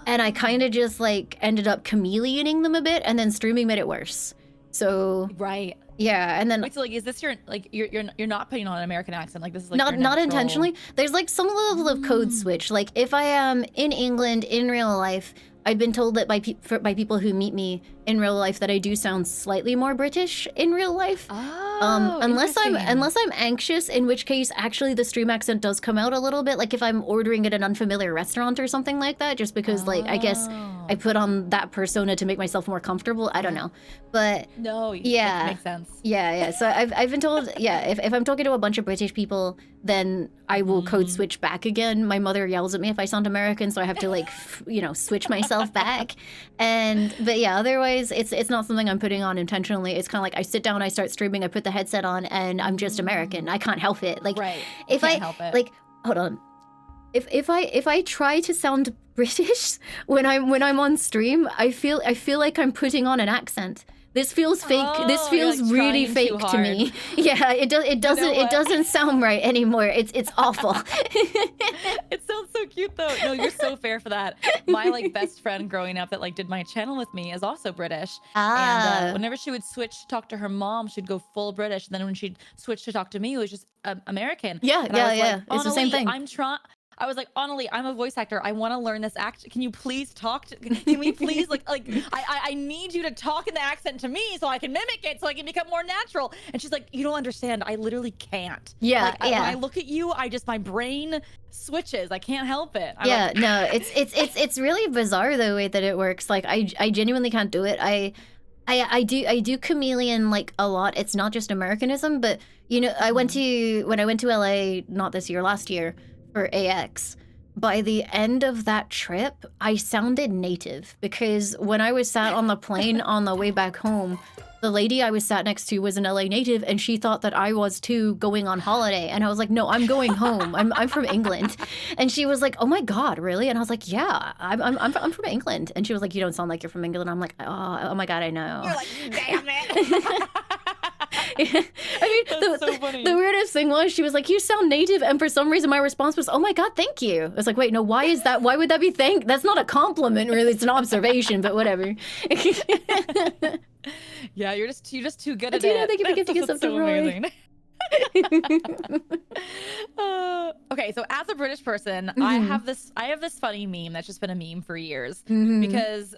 and I kind of just like ended up chameleoning them a bit, and then streaming made it worse. So right. Yeah, and then wait, so like, is this your like you're not putting on an American accent? Like this is like not intentionally. There's like some level of code switch. Like if I am in England in real life, I've been told that by people who meet me in real life that I do sound slightly more British in real life. Unless I'm anxious, in which case actually the stream accent does come out a little bit. Like if I'm ordering at an unfamiliar restaurant or something like that, just because like I guess I put on that persona to make myself more comfortable. I don't know, but no, yeah, that makes sense. Yeah. So I've been told, yeah, if I'm talking to a bunch of British people, then I will code switch back again. My mother yells at me if I sound American, so I have to like switch myself back. But yeah, otherwise it's not something I'm putting on intentionally. It's kind of like I sit down, I start streaming, I put the headset on, and I'm just American. I can't help it. Like right. if I help it. Like hold on. If I try to sound British when I'm on stream, I feel like I'm putting on an accent. This feels fake. This feels like really fake to me. Yeah, it doesn't sound right anymore. It's awful. It sounds so cute though. No, you're so fair for that. My like best friend growing up that like did my channel with me is also British. And whenever she would switch to talk to her mom, she'd go full British. And then when she'd switch to talk to me, it was just American. Yeah, and yeah. It's the same thing. I was like, AmaLee, I'm a voice actor. I want to learn this act. Can you please talk to, can we please I need you to talk in the accent to me so I can mimic it so I can become more natural. And she's like, you don't understand. I literally can't. Yeah, when I look at you, my brain switches. I can't help it. No, it's really bizarre the way that it works. Like I genuinely can't do it. I do chameleon like a lot. It's not just Americanism, but you know, when I went to LA, not this year, last year, for AX, by the end of that trip, I sounded native because when I was sat on the plane on the way back home, the lady I was sat next to was an LA native, and she thought that I was too going on holiday. And I was like, no, I'm going home. I'm from England. And she was like, oh my God, really? And I was like, yeah, I'm from England. And she was like, you don't sound like you're from England. I'm like, oh my God, I know. You're like, damn it. Yeah. I mean, so funny. The weirdest thing was she was like, you sound native, and for some reason my response was, oh my God, thank you. I was like, wait, no, why is that? Why would that be that's not a compliment, really. It's an observation, but whatever. Yeah, you're just too good at it. I think you get something so amazing. Okay, so as a British person, I have this funny meme that's just been a meme for years because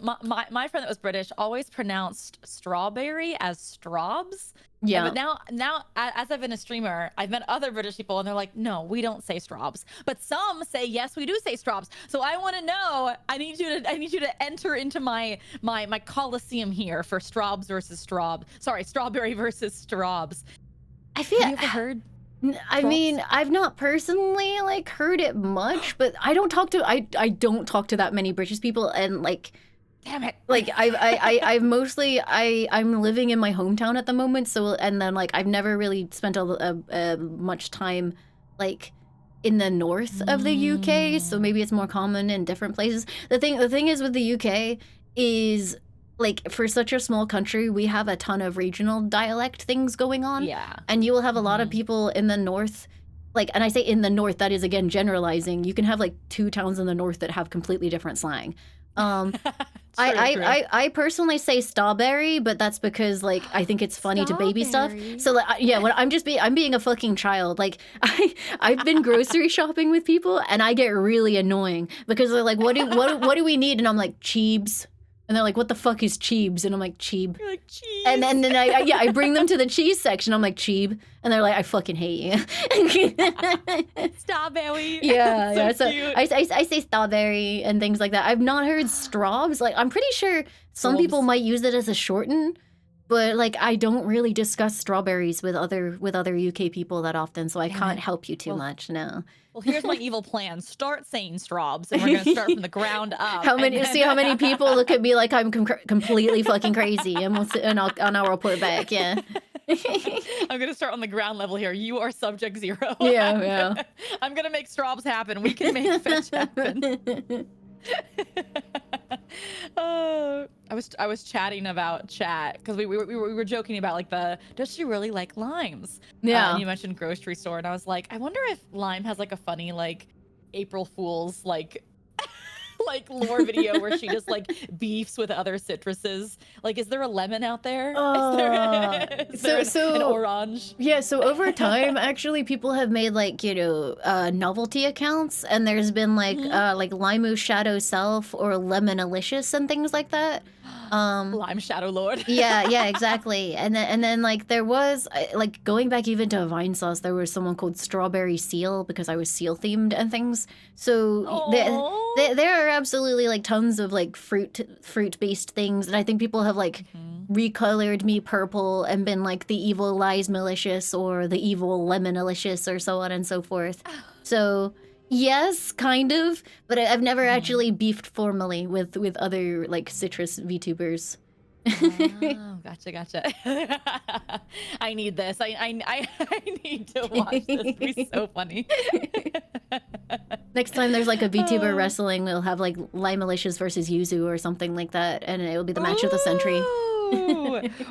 my friend that was British always pronounced strawberry as strawbs. Yeah. But now as I've been a streamer, I've met other British people and they're like, no, we don't say strawbs. But some say, yes, we do say strawbs. So I want to know, I need you to enter into my coliseum here for strawbs versus strawberry versus strawbs. I feel Have you ever heard? I mean, I've not personally like heard it much, but I don't talk to that many British people, and like, damn it. Like I've mostly I'm living in my hometown at the moment, so and then like I've never really spent a much time like in the north of the UK, so maybe it's more common in different places. The thing is with the UK is like for such a small country, we have a ton of regional dialect things going on. Yeah. And you will have a lot of people in the north, like, and I say in the north, that is again generalizing. You can have like 2 towns in the north that have completely different slang. I personally say strawberry, but that's because like I think it's funny to baby stuff. So like yeah, when I'm being a fucking child. Like I've been grocery shopping with people and I get really annoying because they're like, what do we need? And I'm like, cheebs. And they're like, what the fuck is cheebs? And I'm like, cheeb. You're like, cheese. And then I bring them to the cheese section. I'm like, cheeb. And they're like, I fucking hate you. Strawberry. Yeah. So cute. I say strawberry and things like that. I've not heard strawbs. Like, I'm pretty sure some people might use it as a shorten. But like I don't really discuss strawberries with other UK people that often, so I Damn can't it. help you too Well, much. No. well, here's my evil plan. Start saying straubs, and we're gonna start from the ground up. How many? See how many people look at me like I'm completely fucking crazy, and I'll report back. Yeah. I'm gonna start on the ground level here. You are subject 0. Yeah. I'm gonna make straubs happen. We can make fetch happen. I was chatting about chat because we were joking about like does she really like limes? Yeah. And you mentioned grocery store, and I was like, I wonder if lime has like a funny like April Fool's like like lore video where she just like beefs with other citruses. Like, is there a lemon out there? Is there an orange? Yeah, so over time, actually, people have made like, novelty accounts, and there's been like Laimu Shadow Self or Lemonalicious and things like that. Lime Shadow Lord. yeah, exactly. And then like there was like going back even to Vine Sauce, there was someone called Strawberry Seal because I was seal themed and things. So there are absolutely like tons of like fruit based things, and I think people have like recolored me purple and been like the evil Lies Malicious or the evil Lemonalicious or so on and so forth. So yes, kind of, but I've never actually beefed formally with other like citrus VTubers. Oh, gotcha. I need this. I need to watch this. It'd be so funny. Next time there's like a VTuber wrestling, we'll have like Limalicious versus Yuzu or something like that, and it will be the match of the century.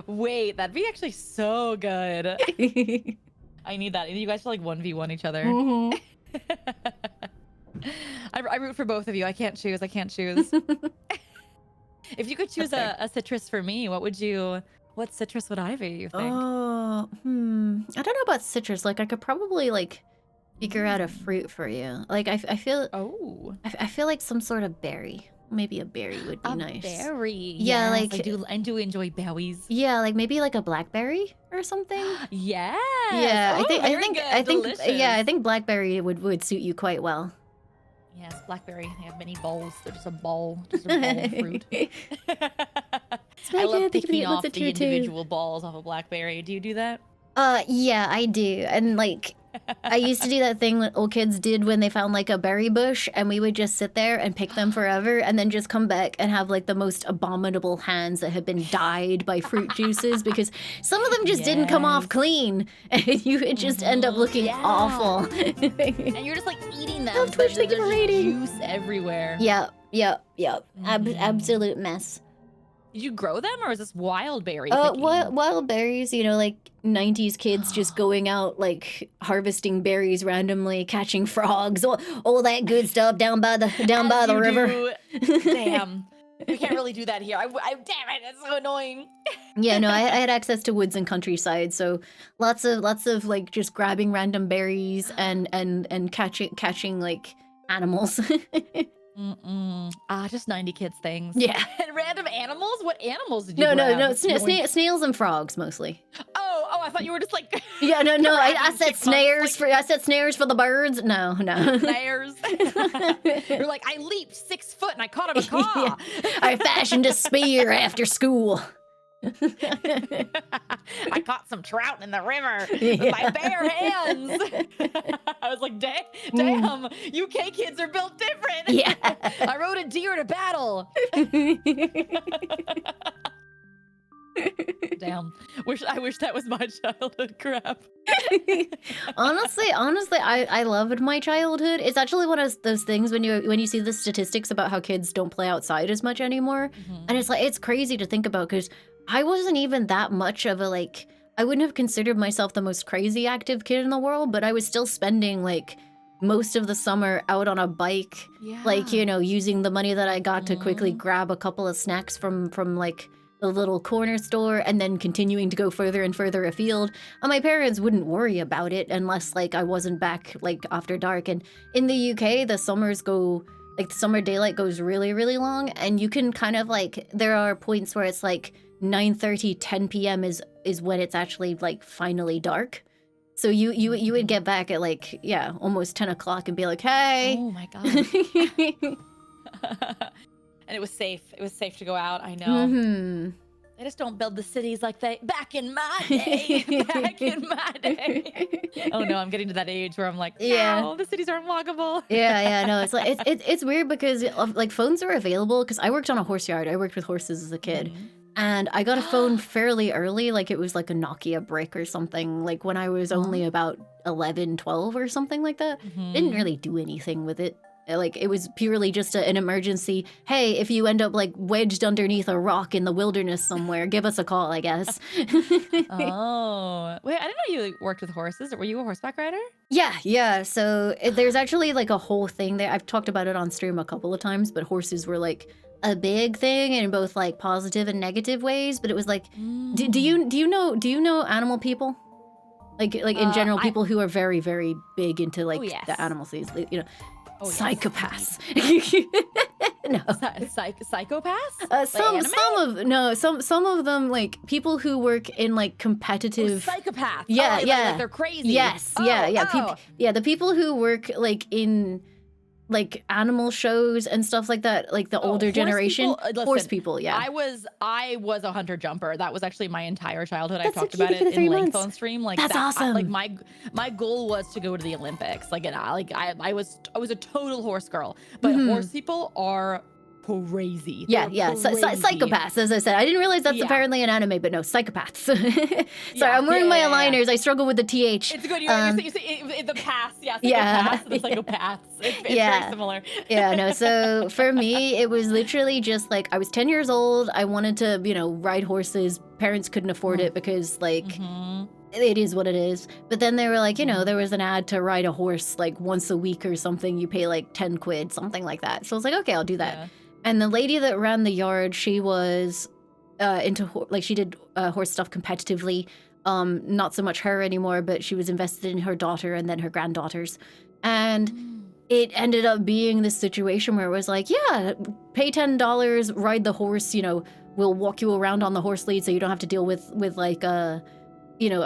Wait, that'd be actually so good. I need that. You guys should like 1v1 each other. I root for both of you. I can't choose. If you could choose a citrus for me, what citrus would I be, you think? I don't know about citrus. Like I could probably like figure out a fruit for you. Like I feel I feel like some sort of berry. Maybe a berry would be nice. A berry. Yeah, yes, like I do enjoy berries. Yeah, like maybe like a blackberry or something. Yeah. Yeah, I think blackberry would suit you quite well. Yes, blackberry. They have many balls. They're just a ball of fruit. I love picking off the individual balls off a blackberry. Do you do that? Yeah, I do. And like, I used to do that thing that old kids did when they found like a berry bush, and we would just sit there and pick them forever, and then just come back and have like the most abominable hands that have been dyed by fruit juices because some of them just didn't come off clean, and you would just end up looking awful. And you're just like eating them. Oh, Twitch, thank you for rating. Juice everywhere. Yep. Absolute mess. Did you grow them, or is this wild berry? Wild berries, like 90s kids just going out like harvesting berries randomly, catching frogs, all that good stuff down by the river. Damn. We can't really do that here. Damn it, it's so annoying. Yeah, no, I had access to woods and countryside, so lots of like just grabbing random berries and catching like animals. Just 90 kids things. Yeah. And random animals? What animals did you grab? No, snails and frogs mostly. Oh, I thought you were just like Yeah, no, I said snares like... I said snares for the birds. No. Snares. You're like, I leaped 6 foot and I caught a macaw. I fashioned a spear after school. I caught some trout in the river with my bare hands. I was like, damn, UK kids are built different. Yeah. I rode a deer to battle. Damn. I wish that was my childhood crap. Honestly, I loved my childhood. It's actually one of those things when you see the statistics about how kids don't play outside as much anymore. And it's crazy to think about because I wasn't even that much of a I wouldn't have considered myself the most crazy active kid in the world, but I was still spending like most of the summer out on a bike, using the money that I got to quickly grab a couple of snacks from like the little corner store and then continuing to go further and further afield. And my parents wouldn't worry about it unless I wasn't back after dark. And in the UK, the summers go the summer daylight goes really, really long, and you can kind of there are points where it's 9:30, 10 p.m. is when it's actually finally dark. So you would get back at almost 10 o'clock and be like, hey. Oh my god. And it was safe. It was safe to go out. I know. They just don't build the cities like they back in my day. Back in my day. Oh no, I'm getting to that age where I'm like, Yeah. no, the cities are unwalkable. Yeah, no, it's like it's weird because like phones are available because I worked on a horse yard. I worked with horses as a kid. Mhm. And I got a phone fairly early, like it was like a Nokia brick or something, like when I was only about 11, 12 or something like that. Didn't Mhm. really do anything with it. Like it was purely just an emergency. Hey, if you end up like wedged underneath a rock in the wilderness somewhere, give us a call, I guess. Oh, wait, I didn't know you worked with horses. Were you a horseback rider? Yeah. So there's actually like a whole thing there. I've talked about it on stream a couple of times, but horses were like a big thing in both like positive and negative ways. But it was like, do you know animal people? Like in general, I people who are very, very big into like Oh, yes. the animal things, you know, Oh, yes. psychopaths. No. Psychopaths? Some of them like people who work in like competitive. Psychopaths. Yeah, Oh, yeah. Like they're crazy. Yes, Oh, yeah. oh. The people who work like in like animal shows and stuff like that, like the Oh, older horse generation, people? horse Listen, people. Yeah, I was a hunter jumper. That was actually my entire childhood. That's I so talked cute about for the it 3 in length months. on stream. Like That's awesome. Like my goal was to go to the Olympics. Like, and I was a total horse girl. But horse people are crazy. Yeah. They're crazy. Psychopaths, as I said. I didn't realize that's Yeah. apparently an anime, but no, psychopaths. Sorry, Yeah, I'm wearing my yeah. aligners. I struggle with the TH. It's good. You say the past. Yeah. Yeah, Psychopaths and the psychopaths. It's Yeah. very similar. Yeah, no, so for me, it was literally just like I was 10 years old. I wanted to, ride horses. Parents couldn't afford it because, like, Mhm. it is what it is. But then they were like, there was an ad to ride a horse like once a week or something. You pay like 10 quid, something like that. So I was like, okay, I'll do that. Yeah. And the lady that ran the yard, she was she did horse stuff competitively. Not so much her anymore, but she was invested in her daughter and then her granddaughters. And it ended up being this situation where it was like, yeah, pay $10, ride the horse, we'll walk you around on the horse lead so you don't have to deal with like a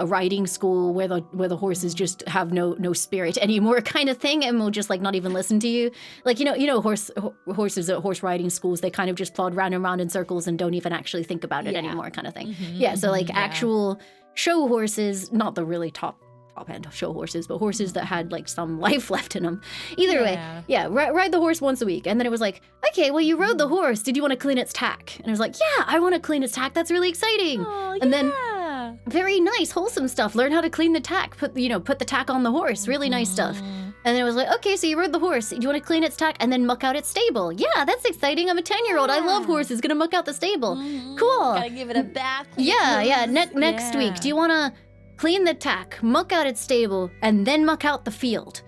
riding school where the horses just have no spirit anymore kind of thing, and will just like not even listen to you. Like, horses at horse riding schools, they kind of just plod round and round in circles and don't even actually think about it anymore kind of thing. Yeah, so like actual show horses, not the really top end show horses, but horses that had like some life left in them. Either way, ride the horse once a week. And then it was like, okay, well, you rode the horse. Did you want to clean its tack? And I was like, yeah, I want to clean its tack. That's really exciting. Oh, and then very nice, wholesome stuff. Learn how to clean the tack. Put the tack on the horse. Really nice stuff. And then it was like, okay, so you rode the horse. Do you want to clean its tack and then muck out its stable? Yeah, that's exciting. I'm a 10-year-old. I love horses. Gonna muck out the stable. Cool. Gotta give it a bath. Yeah. Next week, do you want to clean the tack, muck out its stable, and then muck out the field?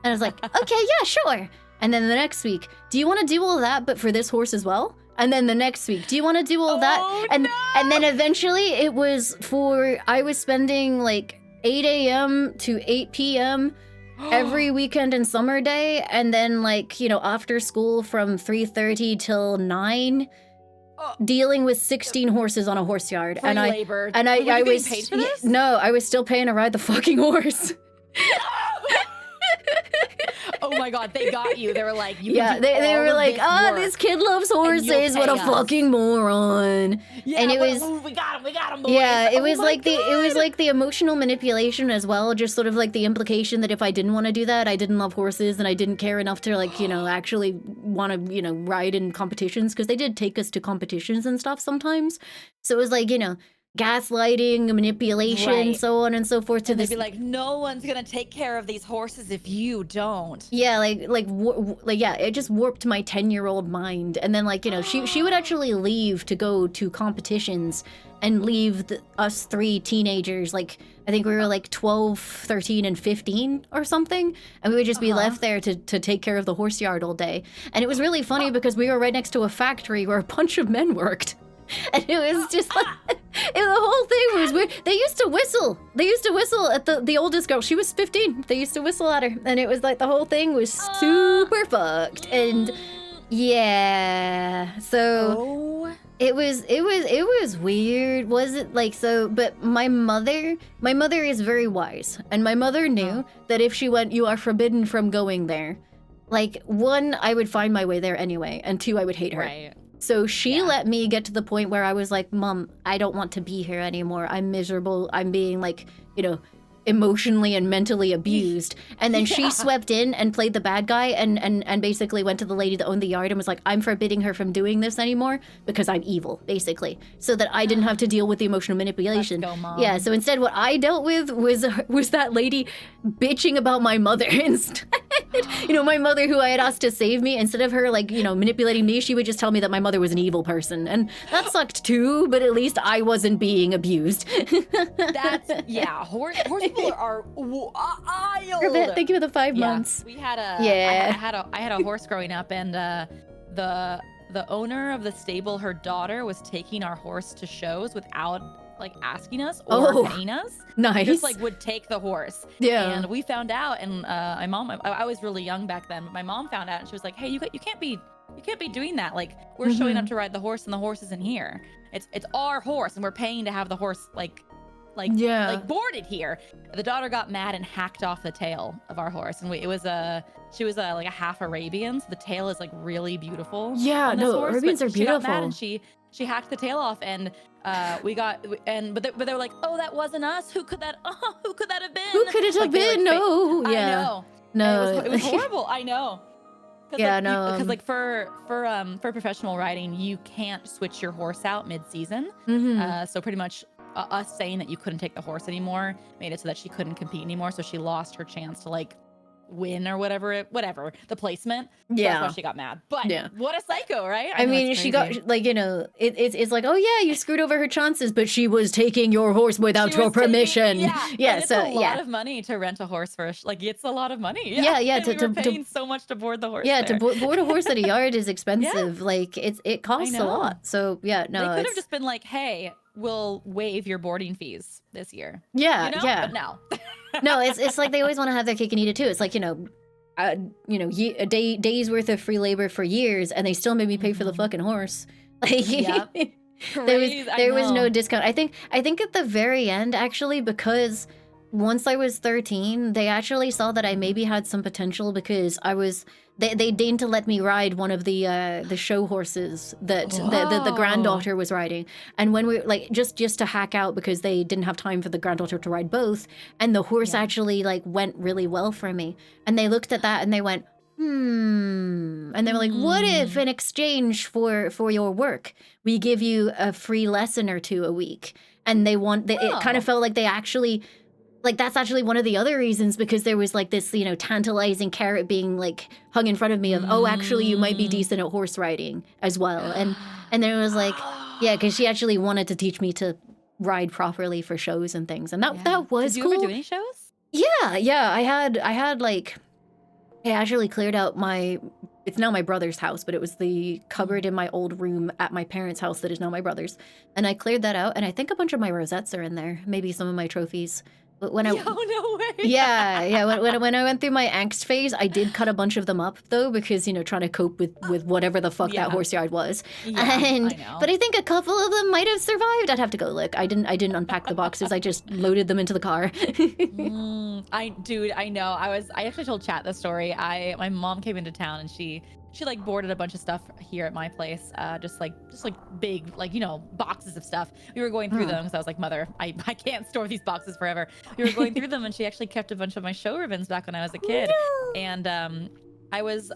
And I was like, okay, yeah, sure. And then the next week, do you want to do all that, but for this horse as well? And then the next week, do you want to do all that? And then eventually it was I was spending like 8 a.m. to 8 p.m. every weekend and summer day. And then like, after school from 3:30 till 9, dealing with 16 horses on a horse yard. Free labor. And I was paid for this? No, I was still paying to ride the fucking horse. Oh my God, they got you. They were like, they were like, this kid loves horses. What a fucking moron. Yeah, and it was, we got him, boys. Yeah, it Oh was my like God. it was like the emotional manipulation as well. Just sort of like the implication that if I didn't want to do that, I didn't love horses and I didn't care enough to like, actually want to, ride in competitions, because they did take us to competitions and stuff sometimes. So it was like, gaslighting, manipulation, Right. so on and so forth. And they'd be like, no one's gonna take care of these horses if you don't. Yeah, it just warped my 10-year-old mind. And then like, she would actually leave to go to competitions and leave us 3 teenagers, like I think we were like 12, 13, and 15 or something, and we would just be left there to take care of the horse yard all day. And it was really funny because we were right next to a factory where a bunch of men worked. And it was just like, the whole thing was weird. They used to whistle. They used to whistle at the oldest girl. She was 15. They used to whistle at her. And it was like the whole thing was super fucked. And yeah, so it was weird. Was it like so? But my mother is very wise. And my mother knew that if she went, you are forbidden from going there. Like, 1, I would find my way there anyway. And 2, I would hate her. Right. So she Yeah. let me get to the point where I was like, Mom, I don't want to be here anymore. I'm miserable. I'm being like, emotionally and mentally abused. And then she Yeah. swept in and played the bad guy and basically went to the lady that owned the yard and was like, I'm forbidding her from doing this anymore because I'm evil, basically. So that I didn't have to deal with the emotional manipulation. Let's go, Mom. Yeah, so instead what I dealt with was that lady bitching about my mother instead. My mother who I had asked to save me, instead of her manipulating me, she would just tell me that my mother was an evil person. And that sucked too, but at least I wasn't being abused. Horse people are wild. Ribbit, thank you for the 5 months. We had a I had a horse growing up, and the owner of the stable, her daughter was taking our horse to shows without asking us or paying us. Nice. Just would take the horse. Yeah. And we found out, and my mom, I was really young back then, but my mom found out, and she was like, "Hey, you can't be doing that. We're showing up to ride the horse, and the horse isn't here. It's our horse, and we're paying to have the horse boarded here." The daughter got mad and hacked off the tail of our horse, and she was a half Arabian, so the tail is really beautiful. Yeah, no, Arabians are beautiful. She got mad and she hacked the tail off, and but they were like, "Oh, that wasn't us. Who could that have been? Who could it have been? No, yeah, I know. No, it was horrible. I know. Yeah, no. Because for professional riding, you can't switch your horse out mid-season. So pretty much us saying that you couldn't take the horse anymore made it so that she couldn't compete anymore. So she lost her chance to win or whatever the placement. Yeah, that's why she got mad. But what a psycho, right? I mean, she got it's like, oh yeah, you screwed over her chances, but she was taking your horse without your permission. It's a lot of money to rent a horse for it's a lot of money. Yeah. We were paying so much to board the horse. Yeah, there. to board a horse at a yard is expensive. It costs a lot. So yeah, no, they could have just been like, hey, we'll waive your boarding fees this year. Yeah, But no. No, it's like they always want to have their cake and eat it too. It's like, a day's worth of free labor for years, and they still made me pay for the fucking horse. There was no discount. I think at the very end, actually, because once I was 13, they actually saw that I maybe had some potential, because they deigned to let me ride one of the show horses that the granddaughter was riding. And when we just to hack out, because they didn't have time for the granddaughter to ride both, and the horse actually went really well for me. And they looked at that and they went, and they were like, what if in exchange for your work, we give you a free lesson or two a week? And it kind of felt like they actually, that's actually one of the other reasons, because there was this, tantalizing carrot being hung in front of me of, oh, actually you might be decent at horse riding as well. And then it was yeah, because she actually wanted to teach me to ride properly for shows and things. And that was cool. cool. Did you ever do any shows? Yeah. I actually cleared out it's now my brother's house, but it was the cupboard in my old room at my parents' house that is now my brother's. And I cleared that out, and I think a bunch of my rosettes are in there, maybe some of my trophies. But when no way. Yeah. When I went through my angst phase, I did cut a bunch of them up though, because trying to cope with whatever the fuck that horse yard was. I know. But I think a couple of them might have survived. I'd have to go look. I didn't unpack the boxes. I just loaded them into the car. I know. I actually told Chat the story. My mom came into town, and she boarded a bunch of stuff here at my place, just big boxes of stuff. We were going through them because I was like, Mother, I can't store these boxes forever. We were going through them, and she actually kept a bunch of my show ribbons back when I was a kid. And I was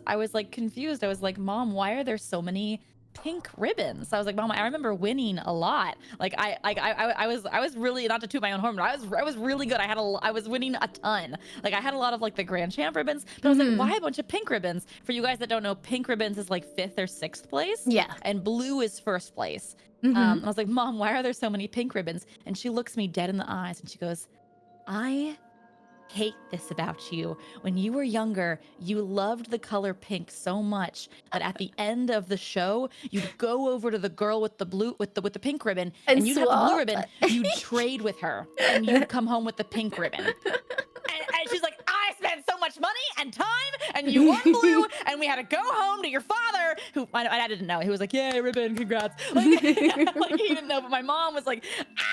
confused. I was like, Mom, why are there so many pink ribbons? I was like, Mom, I remember winning a lot. I was really, not to toot my own horn, but I was really good. I was winning a ton. I had a lot of the Grand Champ ribbons, but I was like, why a bunch of pink ribbons? For you guys that don't know, pink ribbons is 5th or 6th place. Yeah. And blue is 1st place. I was like, Mom, why are there so many pink ribbons? And she looks me dead in the eyes and she goes, I hate this about you. When you were younger, you loved the color pink so much that at the end of the show, you'd go over to the girl with the blue, with the pink ribbon, and you'd have the blue ribbon. You'd trade with her, and you'd come home with the pink ribbon. And she's like, I spent so much money and time, and you won blue, and we had to go home to your father, who I didn't know. He was like, yay, ribbon, congrats. He didn't know, but my mom was like, ah!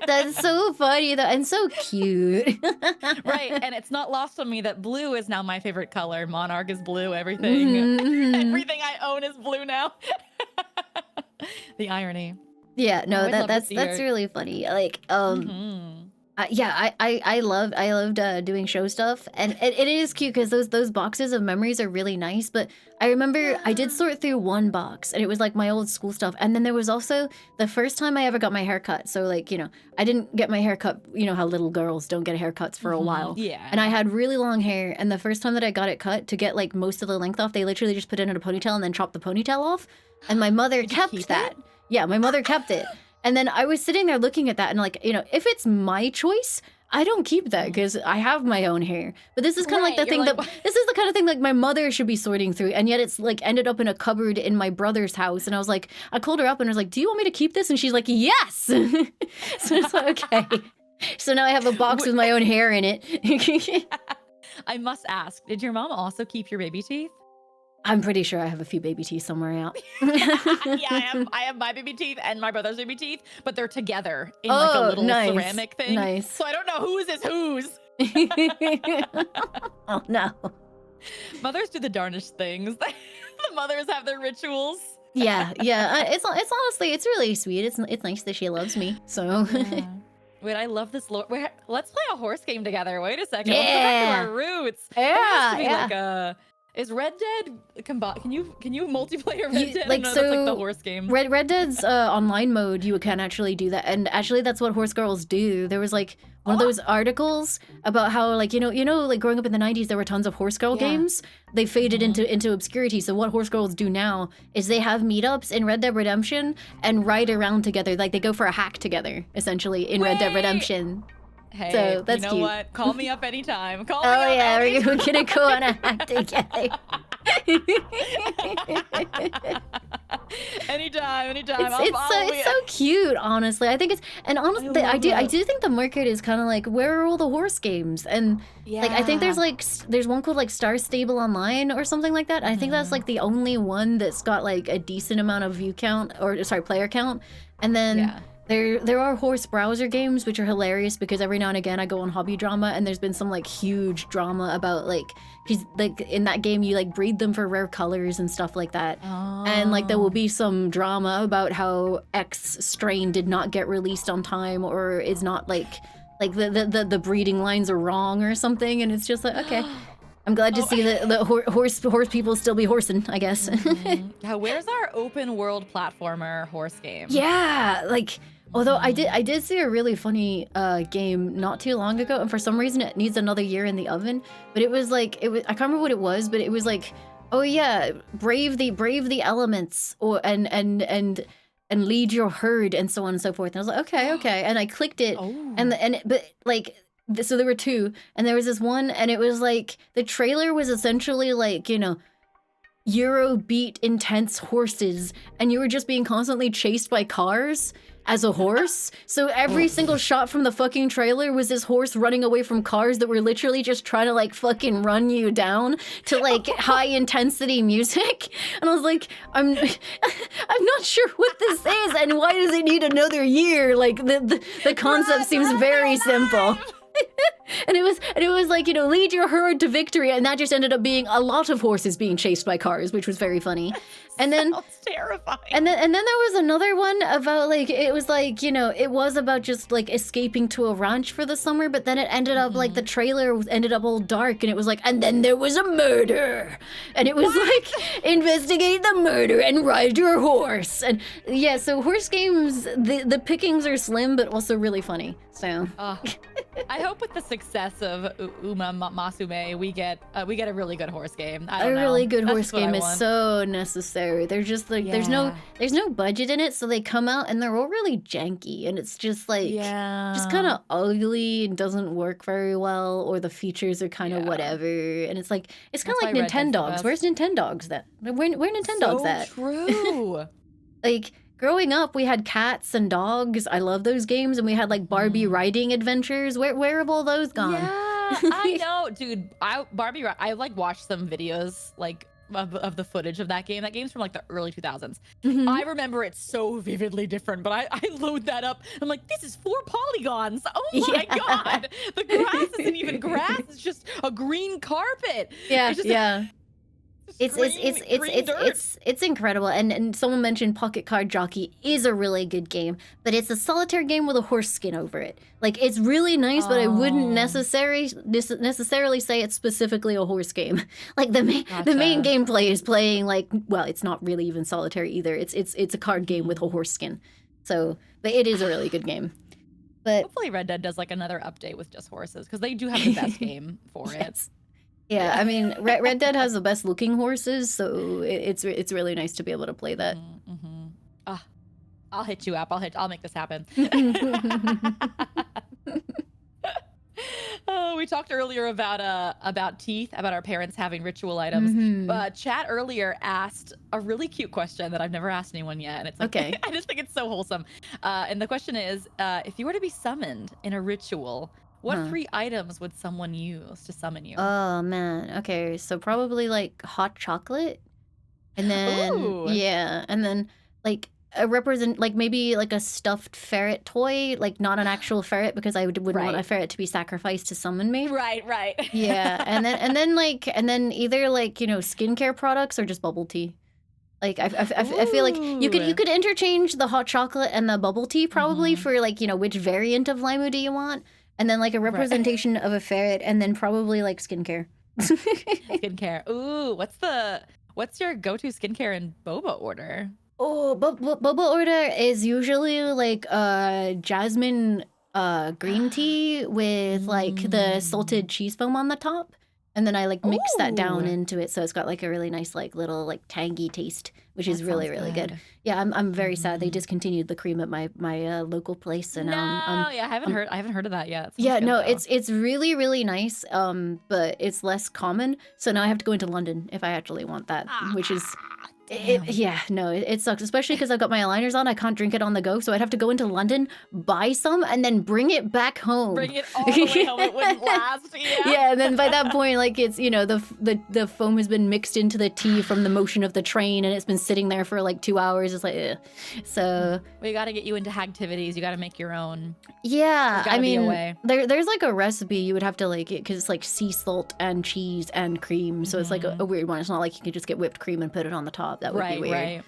That's so funny though, and so cute. Right, and it's not lost on me that blue is now my favorite color. Monarch is blue. Everything, everything I own is blue now. The irony. Yeah, Oh, no, I'd love to that's see that's your. really funny. Like, Mhm. yeah, I loved doing show stuff, and it is cute because those boxes of memories are really nice. But I remember I did Yeah. sort through one box, and it was like my old school stuff, and then there was also the first time I ever got my hair cut. So like I didn't get my hair cut. You know how little girls don't get haircuts for a while, and I Yeah. had really long hair. And the first time that I got it cut to get like most of the length off, they literally just put it in a ponytail and then chopped the ponytail off. And my mother Did you kept keep that. it? Yeah, my mother kept it. And then I was sitting there looking at that and like, if it's my choice, I don't keep that Mhm. because I have my own hair. But this is kind of like Right. the You're thing like, that this is the kind of thing like my mother should be sorting through, and yet it's like ended up in a cupboard in my brother's house. And I was like, I called her up and I was like, "Do you want me to keep this?" And she's like, "Yes." So it's like, okay. So now I have a box with my own hair in it. I must ask, did your mom also keep your baby teeth? I'm pretty sure I have a few baby teeth somewhere out. Yeah, I have my baby teeth and my brother's baby teeth, but they're together in like a Oh, little nice. ceramic thing. Nice. So I don't know whose is whose. Oh no. Mothers do the darnest things. The mothers have their rituals. Yeah, yeah. It's honestly, it's really sweet. It's nice that she loves me. So Yeah. Wait, I love this. Let's play a horse game together. Wait a second. Let's go back yeah, to our roots. There has to be yeah. like a. Is Red Dead can you multiplayer Red You, Dead? I like know that's like the so, horse game. Red Dead's online mode, you can actually do that, and actually that's what horse girls do. There was like one of those articles about how like like growing up in the 90s there were tons of horse girl Yeah. games. They faded Mhm. into obscurity. So what horse girls do now is they have meetups in Red Dead Redemption and ride around together. Like they go for a hack together essentially in Red Dead Wait. Redemption. Hey, So that's you know cute. what? Call me up anytime. Call Oh me up yeah, we're anytime. gonna go on a hack together. Anytime. It's so cute, honestly. I think it's, and honestly, love I it. do think the market is kind of like, where are all the horse games? And like I think there's Yeah. like there's one called like Star Stable Online or something like that. I think that's Mhm. like the only one that's got like a decent amount of view count, or sorry, player count. And then Yeah. there are horse browser games which are hilarious because every now and again I go on Hobby Drama and there's been some like huge drama about like, because like in that game you like breed them for rare colors and stuff like that. And like there will Oh. be some drama about how X strain did not get released on time or is not like the breeding lines are wrong or something, and it's just like, okay, I'm glad to Oh. see the horse people still be horsing, I guess. Mhm. Yeah, where's our open world platformer horse game? Yeah, like although I did see a really funny game not too long ago, and for some reason it needs another year in the oven. But it was like I can't remember what it was, but it was like, oh yeah, brave the elements, or and lead your herd and so on and so forth. And I was like, okay, and I clicked it, Oh. but like. So there were two, and there was this one, and it was like the trailer was essentially like Eurobeat intense horses, and you were just being constantly chased by cars as a horse. So every single shot from the fucking trailer was this horse running away from cars that were literally just trying to like fucking run you down to like high intensity music. And I was like, I'm not sure what this is, and why does it need another year? Like the concept seems very simple. And it was like, lead your herd to victory, and that just ended up being a lot of horses being chased by cars, which was very funny. And then Sounds terrifying. and then there was another one about like, it was like, it was about just like escaping to a ranch for the summer, but then it ended up like the trailer ended up all dark, and it was like, and then there was a murder, and it was like, investigate the murder and ride your horse. And yeah, so horse games, the pickings are slim but also really funny. So I hope with the success of Uma Masume, we get a really good horse game. I a don't know. really good That's horse just what I game is want. so necessary. They're just like, there's no budget in it, so they come out and they're all really janky, and it's just like just kind of ugly and doesn't work very well, or the features are kind of Yeah. whatever, and it's like, it's kind That's of like why Red Dead's the Nintendogs. best. Where's Nintendogs that? Where Nintendogs So at? true. Like growing up, we had cats and dogs. I love those games, and we had like Barbie riding adventures. Where have all those gone? Yeah, I know, dude. I like watched some videos like of the footage of that game. That game's from like the early 2000s. Mhm. I remember it so vividly different, but I load that up. I'm like, this is 4 polygons. Oh my Yeah. God. The grass isn't even grass. It's just a green carpet. Yeah, It's just yeah. It's it's green, it's it's green it's dirt. it's incredible. And someone mentioned Pocket Card Jockey is a really good game, but it's a solitaire game with a horse skin over it. Like it's really nice, but I wouldn't Oh, necessarily say it's specifically a horse game. Like the main gotcha. gameplay is playing like, well, it's not really even solitaire either. It's a card game with a horse skin. So, but it is a really good game. But Hopefully Red Dead does like another update with just horses because they do have the best game for it. yes. Yeah, I mean, Red Dead has the best looking horses, so it's really nice to be able to play that. Mm-hmm. I'll hit you up. I'll make this happen. Oh, we talked earlier about teeth, about our parents having ritual items. Mhm. Chat earlier asked a really cute question that I've never asked anyone yet, and it's like, Okay. I just think it's so wholesome. And the question is, if you were to be summoned in a ritual, what Huh. 3 items would someone use to summon you? Oh man. Okay, so probably like hot chocolate, and then Ooh, yeah, and then like like maybe like a stuffed ferret toy, like not an actual ferret because wouldn't want a right, ferret to be sacrificed to summon me. right. Yeah, and then either like skincare products or just bubble tea. Like I feel like you Ooh. could interchange the hot chocolate and the bubble tea probably Mm-hmm. for like which variant of Laimu do you want, and then like a Right. representation of a ferret, and then probably like skincare. Skincare. Ooh, what's your go-to skincare and boba order? Oh, boba order is usually like jasmine green tea with like the salted Mm. cheese foam on the top. And then I like mix that down Ooh, into it so it's got like a really nice like little like tangy taste, which is that really sounds really good. good. Yeah, I'm very sad they Mm. discontinued the cream at my local place, and No, I'm yeah, I haven't heard of that yet. Sounds yeah, good no, though. it's really really nice, but it's less common. So now I have to go into London if I actually want that, which is Ah, damn. yeah, no, it sucks, especially because I've got my aligners on. I can't drink it on the go, so I'd have to go into London, buy some, and then bring it back home. Bring it all the way home. It wouldn't last. Yeah. Yeah, and then by that point, like it's the foam has been mixed into the tea from the motion of the train, and it's been sitting there for like 2 hours. It's like, ugh. So We got to get you into activities. You got to make your own. yeah, There's I got to be a mean, way. there's like a recipe you would have to like it because it's like sea salt and cheese and cream, so it's like a Hmm. weird one. It's not like you could just get whipped cream and put it on the top. That would be Right, weird. right.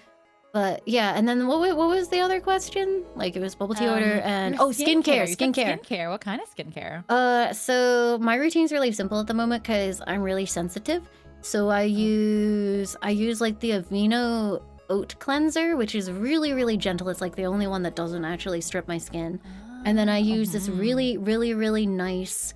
But yeah, and then what was the other question? Like it was bubble tea order and Your skincare, You said skincare. skincare. What kind of skincare? So my routine's really simple at the moment because I'm really sensitive. So I use like the Aveeno oat cleanser, which is really really gentle. It's like the only one that doesn't actually strip my skin. And then I use this Mhm. really really really nice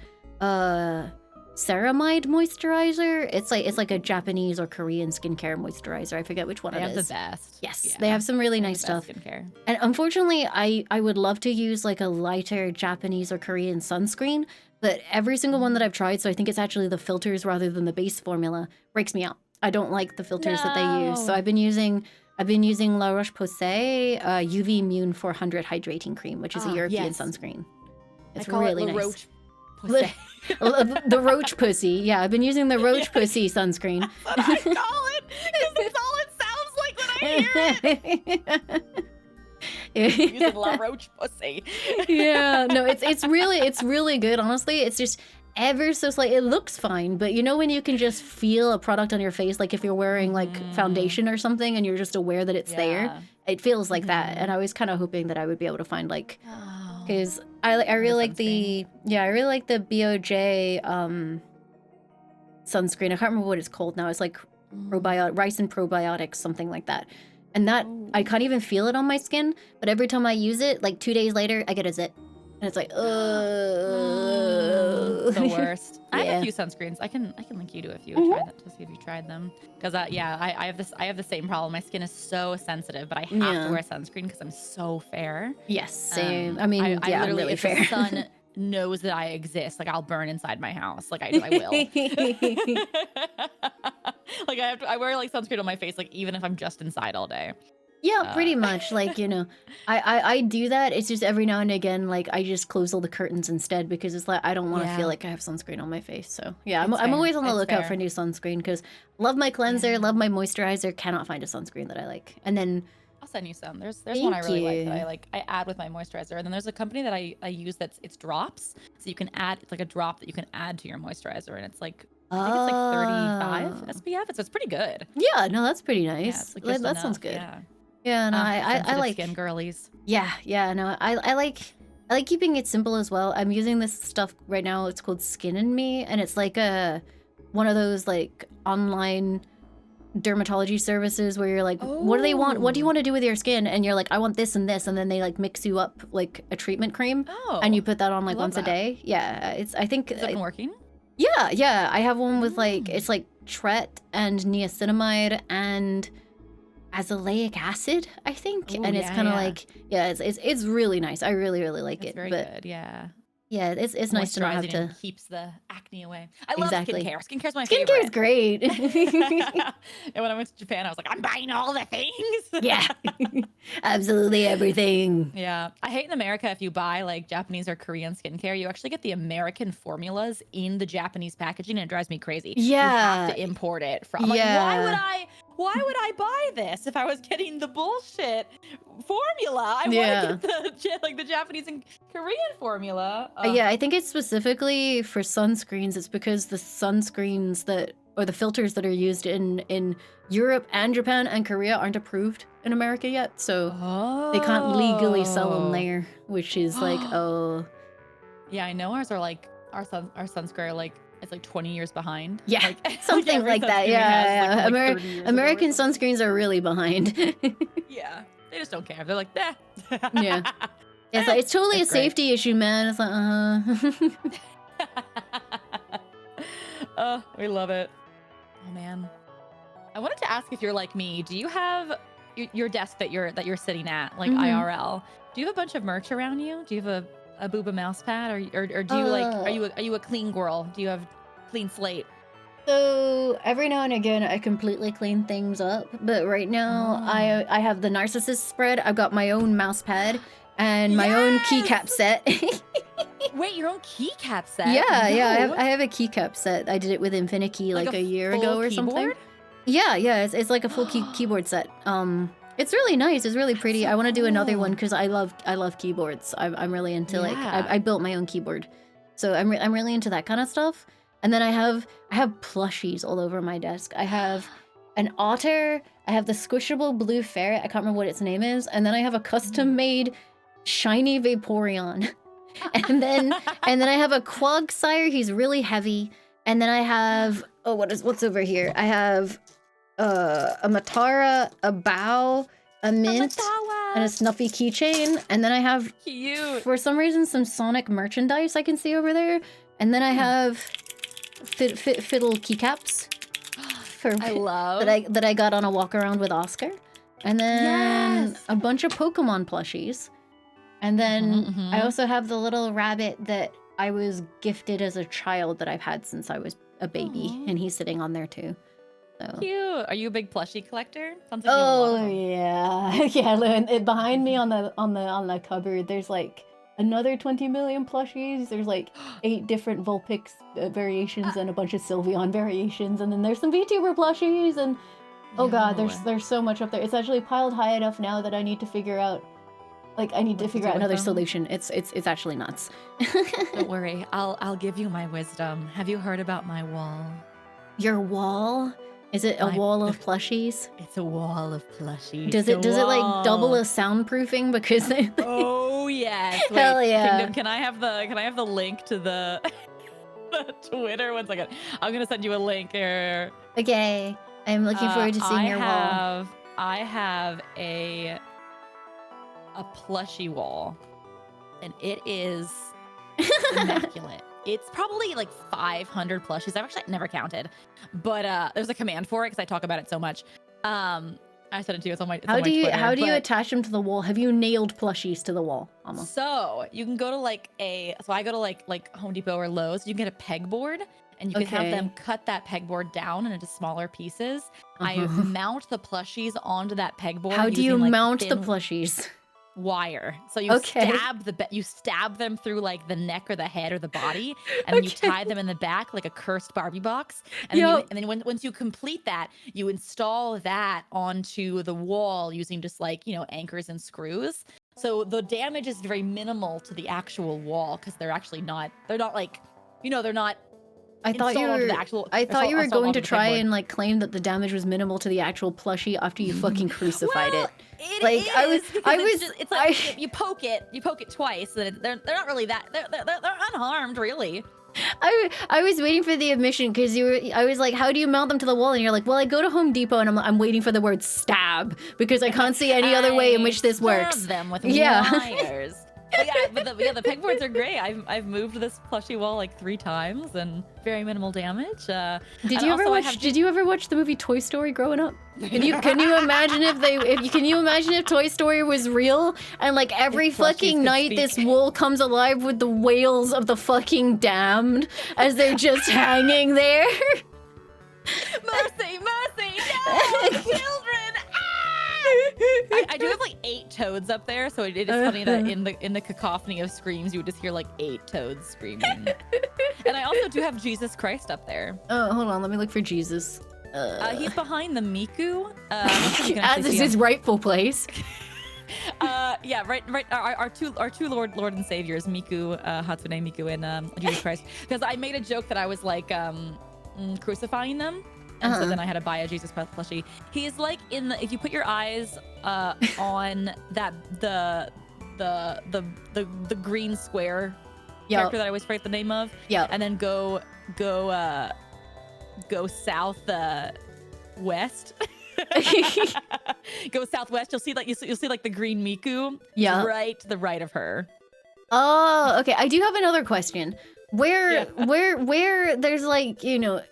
ceramide moisturizer. It's like a Japanese or Korean skincare moisturizer. I forget which one They it have the is. best. Yes, Yeah, they have some really they have nice the best stuff. skincare. And unfortunately, I would love to use like a lighter Japanese or Korean sunscreen, but every single one that I've tried, so I think it's actually the filters rather than the base formula, breaks me out. I don't like the filters that they use. So No. I've been using La Roche-Posay UV Immune 400 hydrating cream, which is a European Yes. sunscreen. I It's call really it nice. La Roche The, Posay. the Roach Pussy. Yeah, I've been using the Roach Pussy sunscreen. That's what I call it because that's all it sounds like when I hear it. Using La Roche Pussy. Yeah, no, it's really good. Honestly, it's just ever so slight. It looks fine, but when you can just feel a product on your face, like if you're wearing like foundation or something, and you're just aware that it's there, Yeah. it feels like that. And I was kind of hoping that I would be able to find like, Oh. because I really like sunscreen. I really like the BOJ sunscreen. I can't remember what it's called now. It's like rice and probiotics, something like that. And that I can't even feel it on my skin, but every time I use it, like 2 days later, I get a zit. And it's like, The worst. I have Yeah. a few sunscreens. I can link you to a few Mhm. try them to see if you tried them. Because I have the same problem. My skin is so sensitive, but I have Yeah. to wear sunscreen because I'm so fair. Yes, same. Um, I mean, I yeah, I'm literally, really if fair. the sun knows that I exist, like I'll burn inside my house. Like I will. Like I wear like sunscreen on my face, like even if I'm just inside all day. Yeah, Uh, pretty much. Like, I do that. It's just every now and again, like I just close all the curtains instead because it's like I don't want to feel yeah, like I have sunscreen on my face. So yeah, I'm it's I'm fair. always on the It's lookout for fair. new sunscreen because love my cleanser, Yeah. love my moisturizer, cannot find a sunscreen that I like. And then I'll send you some. There's one I thank really like that you. I add with my moisturizer. And then there's a company that I use it's drops. So you can add it's like a drop that you can add to your moisturizer and it's like I think it's like 35 Oh, SPF. It's pretty good. yeah, no, that's pretty Yeah, nice. it's like That, just that sounds enough. good. Yeah. Yeah, no, I Sensitive like. skin girlies. Yeah, yeah, no, I like keeping it simple as well. I'm using this stuff right now. It's called Skin and Me, and it's like a one of those like online dermatology services where you're like, what do they want? What do you Oh. want to do with your skin? And you're like, I want this and this, and then they like mix you up like a treatment cream, and you Oh. put that on I like love once a that. day. Yeah, it's I think Has it been working? yeah, yeah. I have one with like Mm. it's like tret and niacinamide and azelaic acid, I think, Oh and it's yeah, kind of yeah. like yeah, it's really nice. I really like It's it, very but good. Yeah. yeah, it's nice to not have Moisturizing to and keeps the acne away. I love exactly. skincare. Skincare's my Skincare is favorite. great. And when I went to Japan, I was like, I'm buying all the things. Yeah, absolutely everything. Yeah. I hate in America if you buy like Japanese or Korean skincare, you actually get the American formulas in the Japanese packaging and it drives me crazy. You have Yeah, to import it from I'm like, yeah, why would I buy this if I was getting the bullshit formula? I want to yeah. get the Japanese and Korean formula. Yeah, I think it's specifically for sunscreens. It's because the sunscreens that or the filters that are used in Europe and Japan and Korea aren't approved in America yet, so they can't legally sell them Oh. there, which is like, oh, Yeah, I know ours are like our sunscreen are like it's like 20 years behind. yeah, Like like something every like that. sunscreen we have is like Yeah, from yeah. like 30 years ago or American something. sunscreens are really behind. Yeah. They just don't care. They're like, nah. Yeah, it's totally a It's great. safety issue, man. It's like, Oh, we love it. Oh man. I wanted to ask if you're like me. Do you have your desk that you're sitting at, like Mhm. IRL? Do you have a bunch of merch around you? Do you have a booba mouse pad, or do you like Uh, are you a clean girl? Do you have clean slate? So every now and again, I completely clean things up. But right now, Oh. I have the narcissist spread. I've got my own mouse pad and my own keycap Yes! set. Wait, your own keycap set? Yeah, yeah, No. I have a keycap set. I did it with Infinikey Like like a year full ago or something. keyboard? Yeah, yeah, it's like a full keyboard set. It's really nice. It's really That's pretty. so I want to do another one cool. because I love keyboards. I'm really into like Yeah. I built my own keyboard, so I'm really into that kind of stuff. And then I have plushies all over my desk. I have an otter. I have the squishable blue ferret. I can't remember what its name is. And then I have a custom made shiny Vaporeon. and then I have a Quagsire. He's really heavy. And then I have what's over here? I have a Matara, a bow, a mint, and a Amatawa. snuffy keychain. And then I have, Cute. for some reason, some Sonic merchandise I can see over there. And then I have fiddle keycaps for I love that I got on a walk around with Oscar. And then Yes. a bunch of Pokemon plushies. And then Mhm, I mhm. also have the little rabbit that I was gifted as a child that I've had since I was a baby, Aw. and he's sitting on there too. So. Cute. Are you a big plushie collector? Sounds like you have a lot of Oh them. yeah, yeah. Behind me on the cupboard, there's like another 20 million plushies. There's like 8 different Vulpix variations and a bunch of Sylveon variations, and then there's some VTuber plushies. And oh god, Yo. there's so much up there. It's actually piled high enough now that I need to figure out. Like I need to What to figure do out with another them? solution. It's actually nuts. Don't worry. I'll give you my wisdom. Have you heard about my wall? Your wall? Is it a My- wall of plushies? It's a wall of plushies. Does it like double as soundproofing because Oh yes. Wait, Hell yeah. Kingdom, can I have the link to the the Twitter? One second. I'm gonna send you a link here. Okay, I'm looking forward to seeing your wall. I have a plushie wall, and it is immaculate. It's probably like 500 plushies. I've actually never counted, but there's a command for it because I talk about it so much. I said it too. It's on my. It's How on do my you Twitter, how do you but- attach them to the wall? Have you nailed plushies to the wall, Alma? So you can go to like so I go to like Home Depot or Lowe's. You can get a pegboard, and you can have them cut that pegboard down into smaller pieces. I mount the plushies onto that pegboard. How do you using, like, mount the thin plushies? Wire. So you stab them through like the neck or the head or the body, and then you tie them in the back like a cursed Barbie box. And then, once you complete that, you install that onto the wall using just like, you know, anchors and screws. So the damage is very minimal to the actual wall because they're not like, you know, they're not. I thought you were going to try and like claim that the damage was minimal to the actual plushie after you fucking crucified it. It's like you poke it twice, and they're not really that they're unharmed really. I was waiting for the admission because I was like, how do you mount them to the wall? And you're like, well, I go to Home Depot and I'm waiting for the word stab because I can't see any other way in which this works. Them with wires. But the pegboards are great. I've moved this plushie wall like 3 times and very minimal damage. Did you ever watch the movie Toy Story growing up? Can you imagine if Toy Story was real and like every fucking night this wall comes alive with the wails of the fucking damned as they're just hanging there? Mercy, no, children! I do have like 8 toads up there, so it is funny that in the cacophony of screams, you would just hear like 8 toads screaming. And I also do have Jesus Christ up there. Oh, hold on, let me look for Jesus. He's behind the Miku. As is his rightful place. Yeah, right. Our two Lord and Saviors, Miku, Hatsune Miku, and Jesus Christ. Because I made a joke that I was like crucifying them. And so then I had to buy a Jesus Christ plushie. He's like if you put your eyes on that the green square character that I always forget the name of. Yeah. And then go south west. Go southwest. You'll see like the green Miku. Yeah. Right to the right of her. Oh, okay. I do have another question. Where there's like, you know,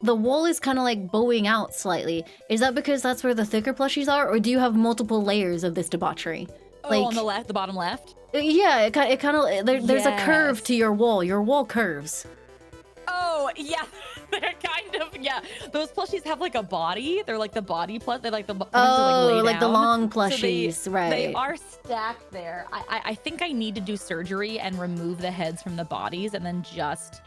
the wall is kind of like bowing out slightly. Is that because that's where the thicker plushies are, or do you have multiple layers of this debauchery? Oh, like, on the left, the bottom left? Yeah, it kind of there's a curve to your wall. Your wall curves. Oh, yeah. They're kind of, yeah. Those plushies have like a body. They're like the body plus. They're like the like the long plushies, so right? They are stacked there. I think I need to do surgery and remove the heads from the bodies, and then just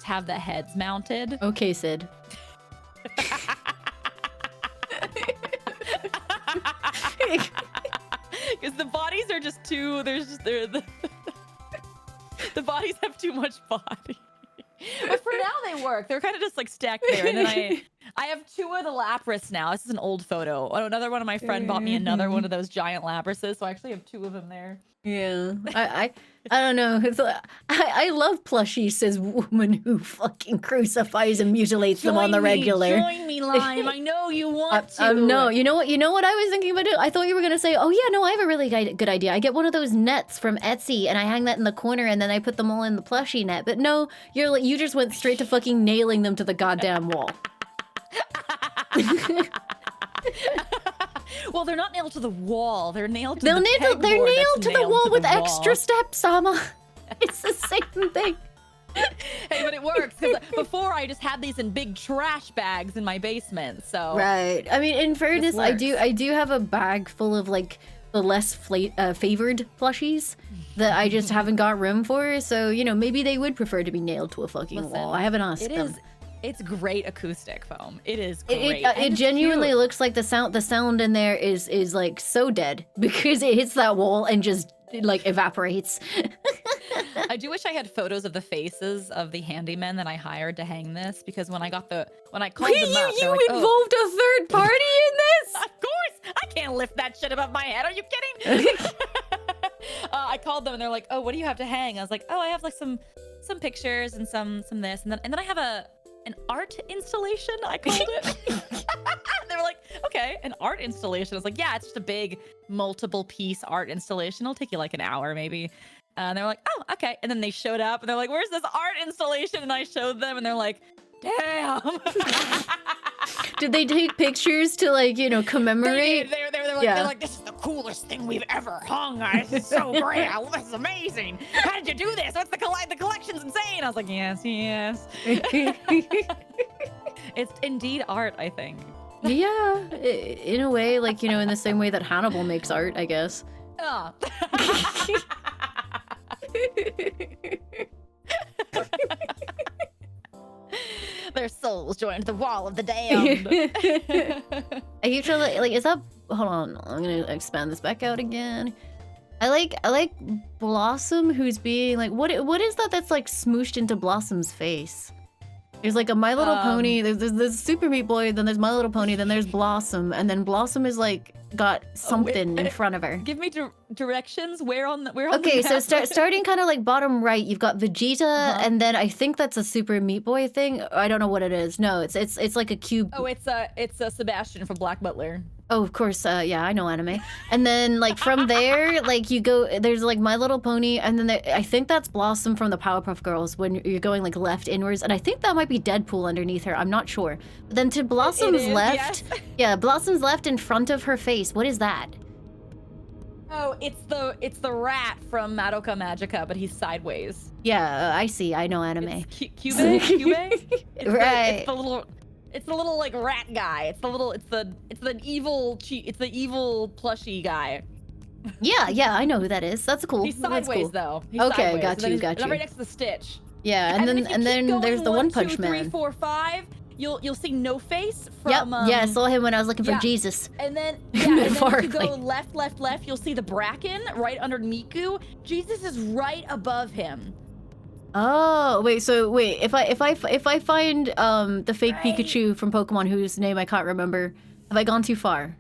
have the heads mounted. Okay, Sid. Because the bodies are just too. The bodies have too much body. But for now they work. They're kind of just like stacked there. And then I have 2 of the Lapras now. This is an old photo. Another one of my friend bought me another one of those giant Laprases, so I actually have 2 of them there. Yeah, I don't know. I love plushies, says woman who fucking crucifies and mutilates them on the regular. Join me, Lime. I know you want to. No, you know what I was thinking about? I thought you were gonna say, oh yeah, no, I have a really good idea. I get one of those nets from Etsy and I hang that in the corner and then I put them all in the plushie net. But no, you just went straight to fucking nailing them to the goddamn wall. Well, they're not nailed to the wall. They're nailed to they're the nailed to the wall with extra steps, Ama. It's the same thing. Hey, but it works because before I just had these in big trash bags in my basement. So right. I mean, in fairness, I do have a bag full of like the less favored plushies that I just haven't got room for. So you know, maybe they would prefer to be nailed to a fucking wall. I haven't asked them. It's great acoustic foam. It is great. It genuinely looks like the sound in there is like so dead because it hits that wall and just like evaporates. I do wish I had photos of the faces of the handymen that I hired to hang this, because when I called them up, you like, involved a third party in this? Of course, I can't lift that shit above my head. Are you kidding? I called them and they're like, "Oh, what do you have to hang?" I was like, "Oh, I have like some pictures and some this, and then I have an art installation," I called it. They were like, "Okay, an art installation." I was like, "Yeah, it's just a big multiple piece art installation. It'll take you like an hour maybe." And they were like, "Oh, okay." And then they showed up and they're like, "Where's this art installation?" And I showed them and they're like, "Damn." Did they take pictures to like, you know, commemorate? They're like, this is the coolest thing we've ever hung. This is so great. This is amazing. How did you do this? What's the collection's insane. I was like, yes. It's indeed art, I think. Yeah, in a way, like, you know, in the same way that Hannibal makes art, I guess. Oh. Their souls joined the wall of the damned. I keep trying to, like, is that, hold on, I'm gonna expand this back out again. I like Blossom, who's being like, what is that that's like smooshed into Blossom's face? There's like a My Little Pony, there's Super Meat Boy, then there's My Little Pony, then there's Blossom, and then Blossom is like got something in front of her. Give me directions. Where on the Okay, map? so starting kind of like bottom right, you've got Vegeta, and then I think that's a Super Meat Boy thing. I don't know what it is. No, it's like a cube. Oh, it's a Sebastian from Black Butler. Oh, of course. Yeah, I know anime. And then, like, from there, like, you go, there's, like, My Little Pony, and then I think that's Blossom from the Powerpuff Girls when you're going, like, left inwards. And I think that might be Deadpool underneath her. I'm not sure. But then to Blossom's left, yes. Yeah, Blossom's left in front of her face. What is that? Oh, it's the rat from Madoka Magica, but he's sideways. Yeah, I see. I know anime. Cube? Right. It's the little like rat guy. It's the evil plushy guy. Yeah, I know who that is. That's cool. He's sideways though. He's okay, sideways. got you. Right next to the Stitch. Yeah, and then there's the One Punch Man. 1, 2, 3, 4, 5. You'll see No Face from. Yeah, I saw him when I was looking for Jesus. And then if you go left, you'll see the Bracken right under Miku. Jesus is right above him. Oh, wait, if I find the fake Pikachu from Pokemon whose name I can't remember, have I gone too far?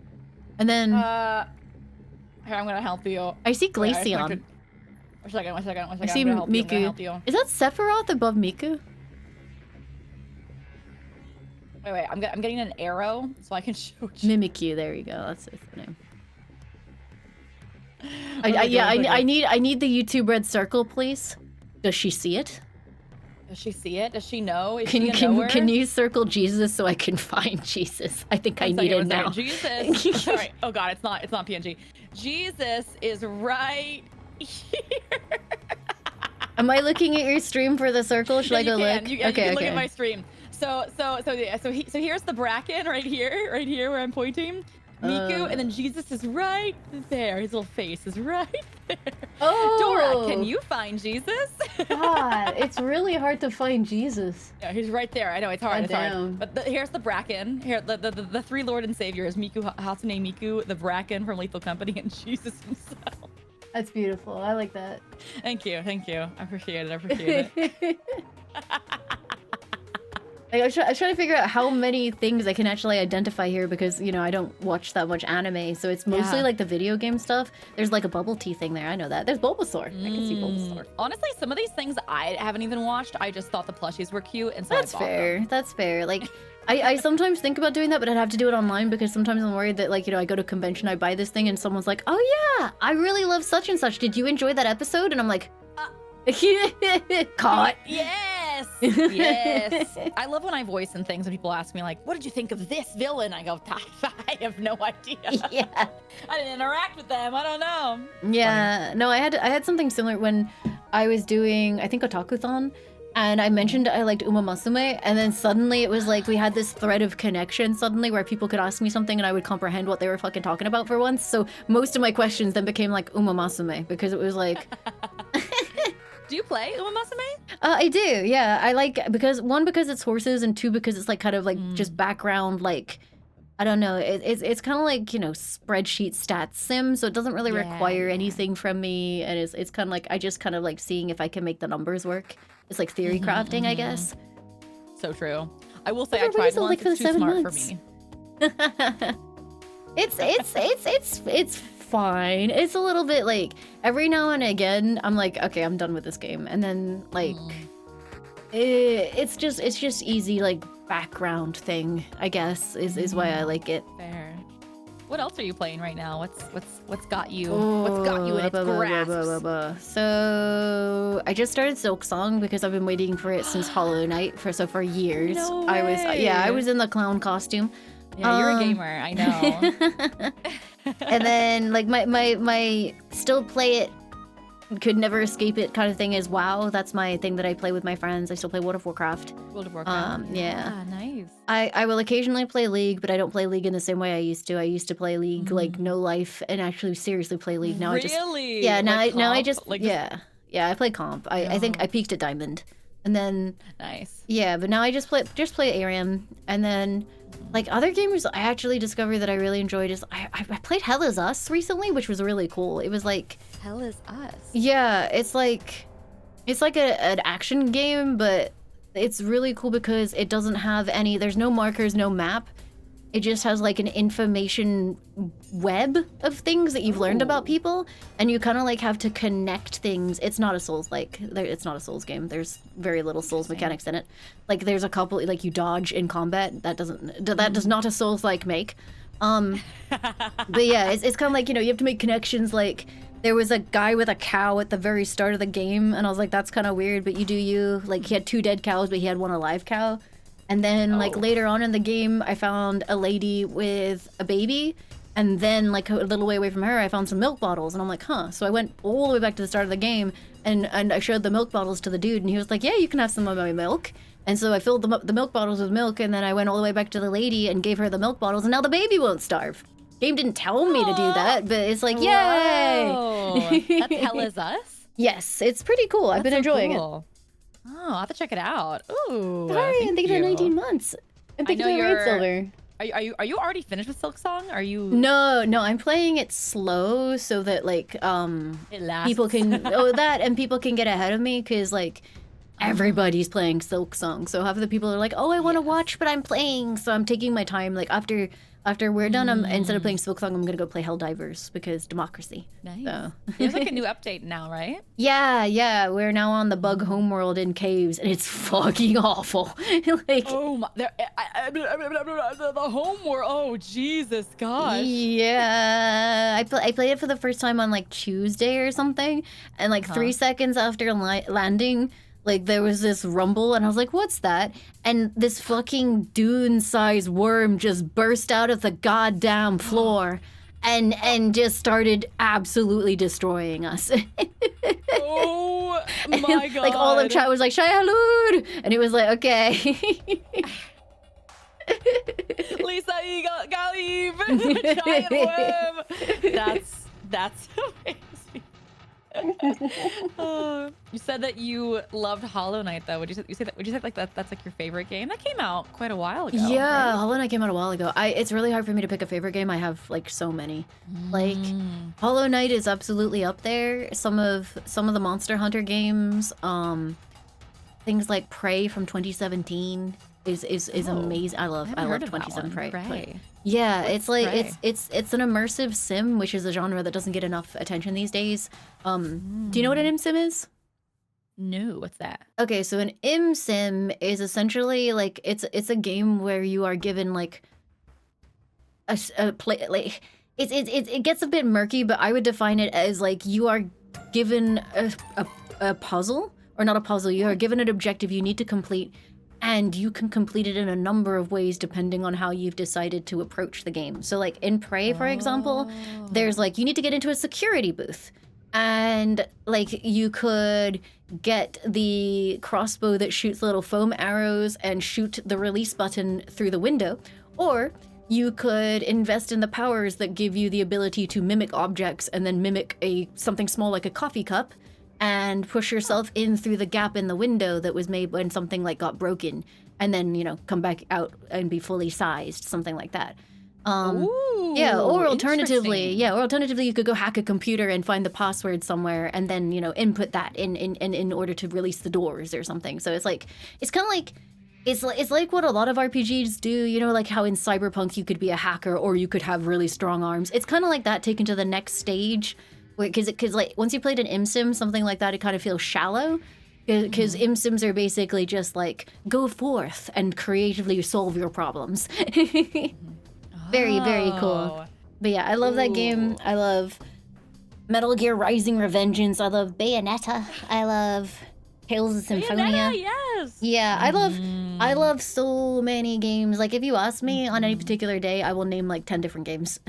And then here, I'm gonna help you. I see Glaceon. One second. I see Miku. Is that Sephiroth above Miku? Wait, I'm getting an arrow so I can show you. Mimikyu, there you go. That's his name. I need the YouTube red circle, please. Does she see it? Does she see it? Does she know? Can you circle Jesus so I can find Jesus? I think I need it now. Jesus. Sorry. Oh God, it's not PNG. Jesus is right here. Am I looking at your stream for the circle? Should I go look? You can look at my stream. So here's the Bracken right here where I'm pointing. Miku, and then Jesus is right there. His little face is right there. Oh! Dora, can you find Jesus? God, it's really hard to find Jesus. Yeah, he's right there. I know, it's hard. Damn. But here's the Bracken. Here, the three Lord and Saviors, Miku, Hatsune Miku, the Bracken from Lethal Company, and Jesus himself. That's beautiful. I like that. Thank you. I appreciate it. Like, I was trying to figure out how many things I can actually identify here because, you know, I don't watch that much anime, so it's mostly like the video game stuff. There's like a bubble tea thing there. I know that. There's Bulbasaur. I can see Bulbasaur. Honestly, some of these things I haven't even watched. I just thought the plushies were cute, and so That's I bought fair. them. That's fair. Like, I sometimes think about doing that, but I'd have to do it online because sometimes I'm worried that, like, you know, I go to a convention, I buy this thing, and someone's like, oh yeah, I really love such and such. Did you enjoy that episode? And I'm like, caught. Yes. I love when I voice in things and people ask me like, what did you think of this villain? I go, I have no idea. Yeah. I didn't interact with them. I don't know. Yeah. Funny. No, I had something similar when I was doing, I think, Otakuthon, and I mentioned I liked Uma Musume, and then suddenly it was like we had this thread of connection suddenly where people could ask me something and I would comprehend what they were fucking talking about for once. So most of my questions then became like Uma Musume because it was like Do you play Uma Musume? I do, yeah. I like because it's horses, and two because it's like kind of like just background, like I don't know. It's kind of like, you know, spreadsheet stats sim, so it doesn't really require anything from me, and it's kind of like I just kind of like seeing if I can make the numbers work. It's like theory crafting, I guess. So true. I will say I tried once. It's too smart for me. It's fine. It's a little bit like every now and again I'm like, okay, I'm done with this game, and then like it's just easy like background thing, I guess is why I like it. Fair. What else are you playing right now? What's got you? What's got you in its grasp? So I just started Silksong because I've been waiting for it since Hollow Knight for years. No I was in the clown costume. Yeah, you're a gamer. I know. And then like my still play it, could never escape it kind of thing is WoW. That's my thing that I play with my friends. I still play World of Warcraft. World of Warcraft. Yeah. Nice. I will occasionally play League, but I don't play League in the same way I used to. I used to play League like no life and actually seriously play League. Now really? Now I just I play comp. I think I peaked at Diamond. And then nice. Yeah, but now I just play ARAM, and then like other gamers I actually discovered that I really enjoyed is I played Hell Is Us recently, which was really cool. It was like Hell Is Us. Yeah, it's like an action game, but it's really cool because it doesn't have any, there's no markers, no map. It just has like an information web of things that you've learned about people, and you kind of like have to connect things. It's not a it's not a Souls game. There's very little Souls mechanics in it. Like there's a couple, like you dodge in combat. That does not a Souls-like make. But yeah, it's kind of like, you have to make connections. Like there was a guy with a cow at the very start of the game, and I was like, that's kind of weird, but you do you. Like he had 2 dead cows, but he had 1 alive cow. And then like later on in the game, I found a lady with a baby, and then like a little way away from her, I found some milk bottles, and I'm like, huh. So I went all the way back to the start of the game, and I showed the milk bottles to the dude, and he was like, yeah, you can have some of my milk. And so I filled the milk bottles with milk, and then I went all the way back to the lady and gave her the milk bottles, and now the baby won't starve. Game didn't tell me to do that, but it's like, yay! That's Hell Is Us? Yes, it's pretty cool. I've been enjoying it. Oh, I'll have to check it out. Ooh. Sorry, and thank you for 19 months. And thank you for Raid Silver. Are you already finished with Silksong? Are you? No, I'm playing it slow so that like it lasts. People can and people can get ahead of me, because like everybody's playing Silksong. So half of the people are like, oh, I want to watch, but I'm playing. So I'm taking my time. Like after we're done, instead of playing Silksong, I'm gonna go play Helldivers because democracy. Nice. So. There's like a new update now, right? Yeah. We're now on the bug homeworld in caves, and it's fucking awful. Like, oh my, the homeworld. Oh Jesus, gosh. Yeah, I played it for the first time on like Tuesday or something, and like 3 seconds after landing, like there was this rumble, and I was like, what's that? And this fucking dune-sized worm just burst out of the goddamn floor and just started absolutely destroying us. Oh my god. Like all of chat was like, Shayalud! And it was like, okay. Lisa Galib! Giant worm! That's amazing. You said that you loved Hollow Knight, though. Would you say like that's like your favorite game? That came out quite a while ago. Yeah, right? Hollow Knight came out a while ago. It's really hard for me to pick a favorite game. I have like so many. Like Hollow Knight is absolutely up there. Some of the Monster Hunter games, things like Prey from 2017 is amazing. I love 27 Prey. Yeah, it's like it's an immersive sim, which is a genre that doesn't get enough attention these days. Do you know what an sim is? No, what's that? Okay, so an sim is essentially like it's a game where you are given like a play, like it gets a bit murky, but I would define it as like you are given a puzzle, or not a puzzle, you are given an objective you need to complete. And you can complete it in a number of ways depending on how you've decided to approach the game. So like in Prey, for example, there's like, you need to get into a security booth. And like you could get the crossbow that shoots little foam arrows and shoot the release button through the window. Or you could invest in the powers that give you the ability to mimic objects and then mimic something small like a coffee cup, and push yourself in through the gap in the window that was made when something like got broken, and then come back out and be fully sized, something like that. Ooh, or alternatively you could go hack a computer and find the password somewhere, and then input that in order to release the doors or something. So it's kind of like it's like what a lot of RPGs do, like how in Cyberpunk you could be a hacker or you could have really strong arms. It's kind of like that taken to the next stage. Because like once you played an ImSim, something like that, it kind of feels shallow. Because ImSims are basically just like, go forth and creatively solve your problems. Very, very cool. But yeah, I love that game. Ooh. I love Metal Gear Rising: Revengeance. I love Bayonetta. I love Tales of Symphonia. Bayonetta, yes. Yeah, I Mhm. love so many games. Like if you ask me on any Mhm. particular day, I will name like 10 different games.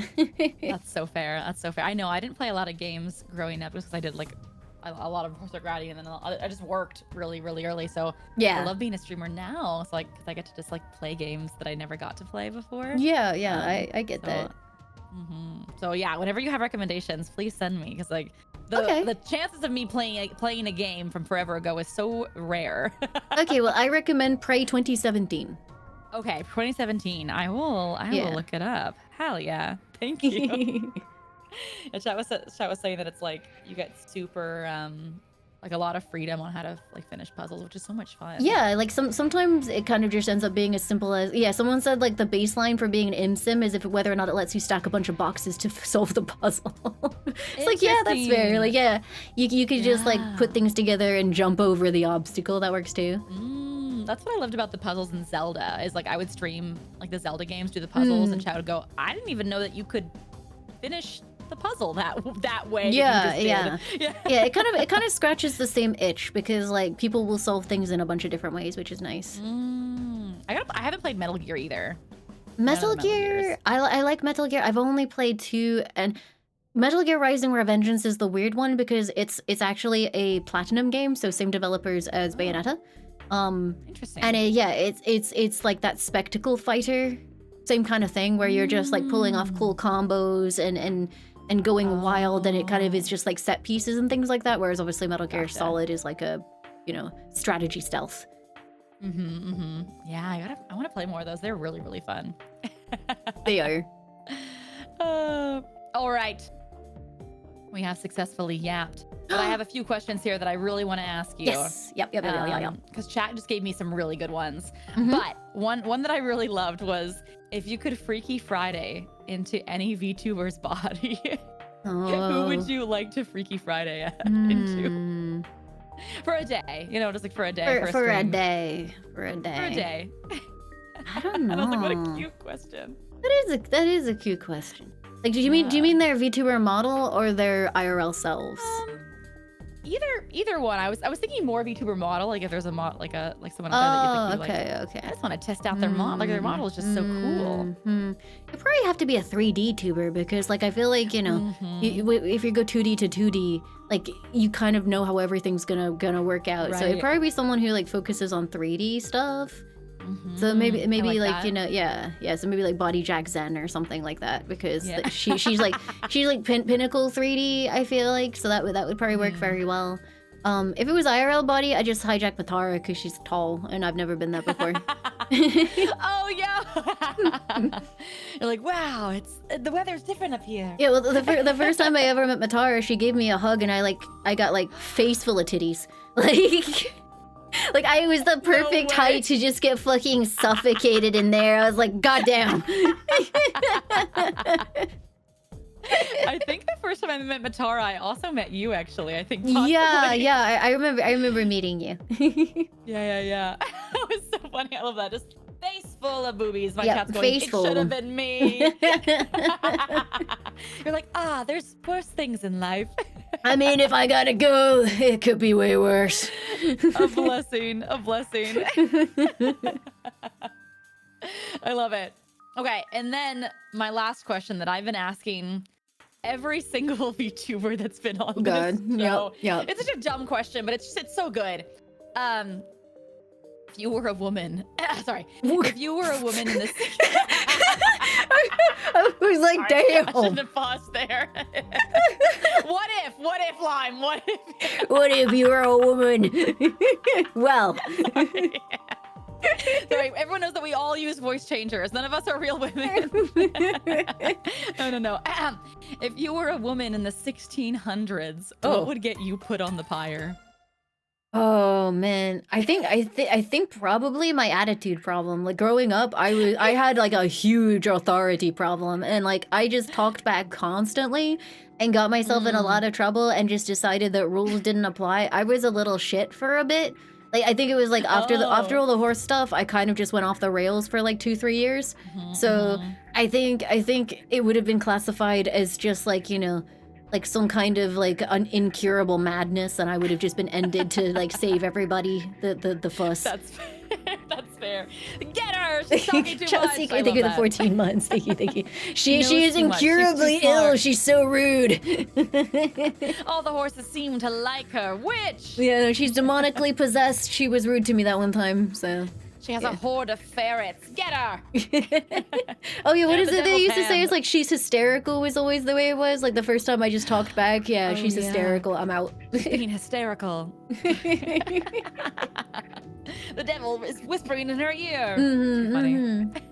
That's so fair. That's so fair. I know I didn't play a lot of games growing up just because I did like a lot of horse riding, and then I just worked really, really early. So I Yeah. love being a streamer now. So like, because I get to just like play games that I never got to play before. Yeah, I get So, that. So yeah, whenever you have recommendations, please send me, because like Okay. the chances of me playing a game from forever ago is so rare. Okay, well, I recommend Prey 2017. Okay, 2017. I will Yeah. look it up. Hell yeah. Thank you. And chat was saying that it's like you get super like a lot of freedom on how to like finish puzzles, which is so much fun. Yeah, like sometimes it kind of just ends up being as simple as, yeah, someone said like the baseline for being an im sim is if whether or not it lets you stack a bunch of boxes to solve the puzzle. It's like, yeah, that's fair. Like, yeah, you could just like put things together and jump over the obstacle. That works too. That's what I loved about the puzzles in Zelda, is like I would stream like the Zelda games, do the puzzles, and chat would go, I didn't even know that you could finish the puzzle that way. Yeah, yeah. Yeah, it kind of scratches the same itch, because like people will solve things in a bunch of different ways, which is nice. I haven't played Metal Gear either. Metal Gear, I like Metal Gear. I've only played 2, and Metal Gear Rising: Revengeance is the weird one because it's actually a Platinum game, so same developers as Bayonetta. Interesting. And it's like that spectacle fighter, same kind of thing where you're just like pulling off cool combos and going wild, and it kind of is just like set pieces and things like that. Whereas obviously Metal Gear Solid is like a, you know, strategy stealth. Yeah, I want to play more of those. They're really, really fun. They are. All right. We have successfully yapped. But I have a few questions here that I really want to ask you. Yes. Yep. Because chat just gave me some really good ones. But one that I really loved was, if you could Freaky Friday into any VTuber's body, who would you like to Freaky Friday into? For a day, you know, just like for a day. For a day. I don't know. I was like, what a cute question. That is a cute question. Like, do you mean their VTuber model or their IRL selves? Either one. I was thinking more VTuber model, like if there's a like someone out there that you think okay. I just want to test out their model. Like their model is just so cool. You probably have to be a 3D tuber, because like I feel like, you know, if you go 2D to 2D, like you kind of know how everything's gonna work out. Right. So it'd probably be someone who like focuses on 3D stuff. So maybe like that. you know, yeah. So maybe like Body Jack Zen or something like that, because like, she's like pinnacle 3D. I feel like, so that would probably work very well. If it was IRL body, I just hijack Matara because she's tall and I've never been that before. Oh yeah. You're like, wow, the weather's different up here. Yeah, well, the first time I ever met Matara, she gave me a hug and I got like face full of titties. Like I was the perfect height to just get fucking suffocated in there. I was like, goddamn. I think the first time I met Matara, I also met you actually. I think. Possibly. Yeah. I remember meeting you. Yeah. That was so funny. I love that. Just face full of boobies. My cat's going, it should have been me. You're like, there's worse things in life. I mean, if I gotta go, it could be way worse. A blessing. I love it. Okay, and then my last question that I've been asking every single VTuber that's been on this show. Yep. It's such a dumb question, but it's so good. If you were a woman, if you were a woman in this, I was like, damn. I shouldn't have paused there. What if, Lime? What if you were a woman? Well. Sorry, everyone knows that we all use voice changers. None of us are real women. No. If you were a woman in the 1600s, what would get you put on the pyre? Oh man, I think probably my attitude problem. Like growing up, I had like a huge authority problem, and like I just talked back constantly and got myself in a lot of trouble and just decided that rules didn't apply. I was a little shit for a bit. Like I think it was like after Oh. all the horse stuff, I kind of just went off the rails for like 2-3 years. Mhm, So mhm. I think it would have been classified as just like, you know, like some kind of like an incurable madness, and I would have just been ended to like save everybody the fuss. That's fair. That's fair. Get her! She's talking too Chelsea, much. thank you for the 14 months. Thank you, thank you. She knows is too much. She's too incurably smart. ill. She's so rude. All the horses seem to like her. Witch! Yeah, no, she's demonically possessed. She was rude to me that one time, so. She has a horde of ferrets. Get her! Oh yeah, what Yeah, is the it they devil's used to say? hand. It's like she's hysterical was always the way it was. Like the first time I just talked back, yeah, Oh, she's yeah. hysterical. I'm out. Being hysterical. The devil is whispering in her ear. Mhm, Too funny. mhm.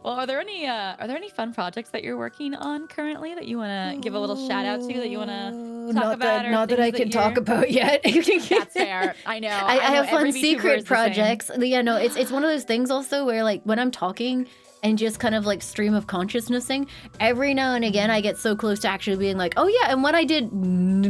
Well, are there any fun projects that you're working on currently that you want to give a little shout out to, that you want to talk about? Or Not that I things can talk you're- about yet. That's fair. I know. I know have fun every VTuber is secret the same. projects. Yeah, no, it's one of those things also where like when I'm talking and just kind of like stream of consciousnessing, every now and again I get so close to actually being like, oh yeah, and what I did,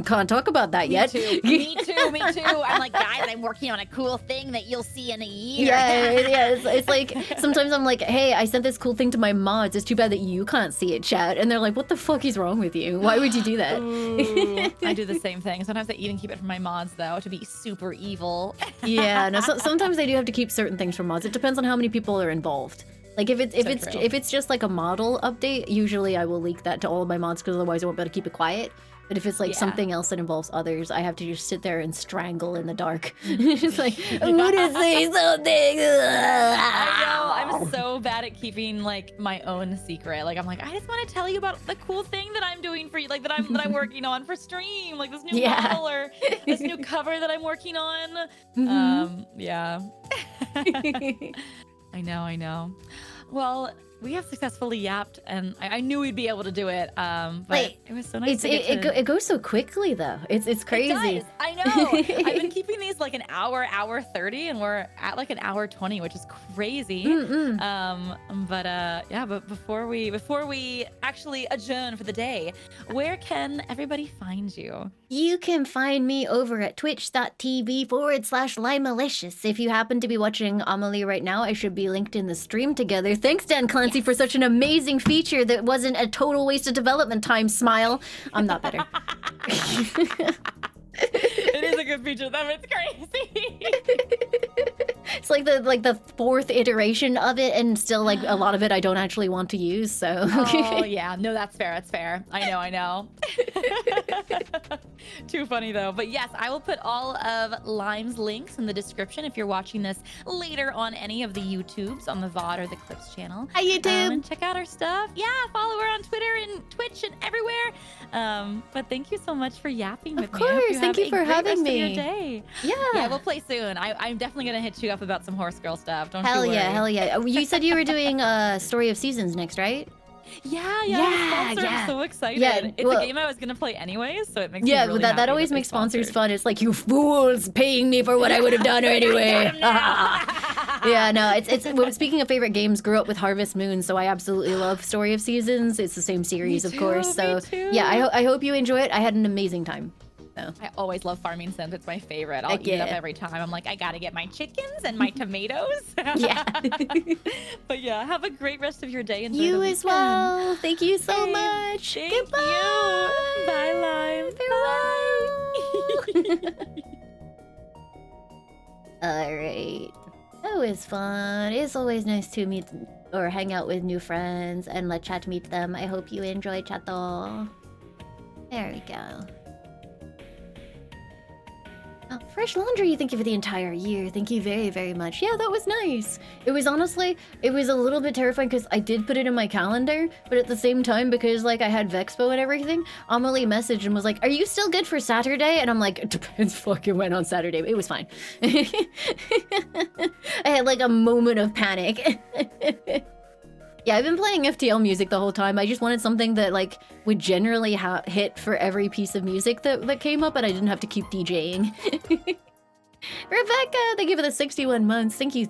can't talk about that yet. Me too. Me too. I'm like, guys, I'm working on a cool thing that you'll see in a year. Yeah, it's like sometimes I'm like, hey, I sent this cool thing to my mods. It's too bad that you can't see it, chat. And they're like, what the fuck is wrong with you? Why would you do that? Ooh, I do the same thing. Sometimes I even keep it from my mods though, to be super evil. Yeah, no. Sometimes I do have to keep certain things from mods. It depends on how many people are involved. Like if true. it's just like a model update, usually I will leak that to all of my mods because otherwise I won't be able to keep it quiet. But if it's like Yeah. something else that involves others, I have to just sit there and strangle in the dark. It's like, what is say something? I know. I'm so bad at keeping like my own secret. Like I'm like, I just want to tell you about the cool thing that I'm doing for you, like that I'm working on for stream, like this new Yeah. model or this new cover that I'm working on. Yeah. I know. Well, we have successfully yapped, and I knew we'd be able to do it. But Like, it was so nice. It goes so quickly though. It's crazy. It does. I know. I've been keeping these like an hour 30, and we're at like an hour 20, which is crazy. But before we actually adjourn for the day, where can everybody find you? You can find me over at twitch.tv/LaiMalicious. If you happen to be watching AmaLee right now, I should be linked in the stream together. Thanks, Dan Clancy, for such an amazing feature that wasn't a total waste of development time, smile. I'm not better. It is a good feature, though. It's crazy. It's like the fourth iteration of it, and still like a lot of it I don't actually want to use, so. Oh, yeah. No, that's fair. That's fair. I know. Too funny, though. But yes, I will put all of Lime's links in the description if you're watching this later on any of the YouTubes, on the VOD or the Clips channel. Hi, YouTube. And check out our stuff. Yeah, follow her on Twitter and Twitch and everywhere. But thank you so much for yapping with me. I hope course. Thank have you a for great having rest of me. your day. Yeah, we'll play soon. I'm definitely going to hit you up about some horse girl stuff. Don't you worry. Hell yeah. You said you were doing Story of Seasons next, right? Yeah. Yeah. I'm so excited. Yeah, It's a game I was gonna play anyways, so it makes me really that happy always that they makes sponsors sponsored. fun. It's like, you fools, paying me for what I would have done anyway. Yeah, no, it's well, speaking of favorite games, grew up with Harvest Moon, so I absolutely love Story of Seasons. It's the same series, of course. So me too. yeah, I hope you enjoy it. I had an amazing time. So. I always love Farming Sims. It's my favorite. I'll Heck eat it up yeah. every time. I'm like, I gotta get my chickens and my tomatoes. Yeah. But yeah, have a great rest of your day. Enjoy You the as weekend. well. Thank you so Hey, much. thank Goodbye. you. Bye, Lime. Farewell. All right. That was fun. It's always nice to meet or hang out with new friends and let chat meet them. I hope you enjoy chato. There we go. Oh, fresh laundry, thank you for the entire year. Thank you very, very much. Yeah, that was nice. It was honestly, it was a little bit terrifying because I did put it in my calendar, but at the same time, because like I had Vexpo and everything, AmaLee messaged and was like, are you still good for Saturday? And I'm like, it depends fucking when on Saturday. It was fine. I had like a moment of panic. Yeah, I've been playing FTL music the whole time. I just wanted something that like would generally hit for every piece of music that came up, and I didn't have to keep DJing. Rebecca, thank you for the 61 months. Thank you.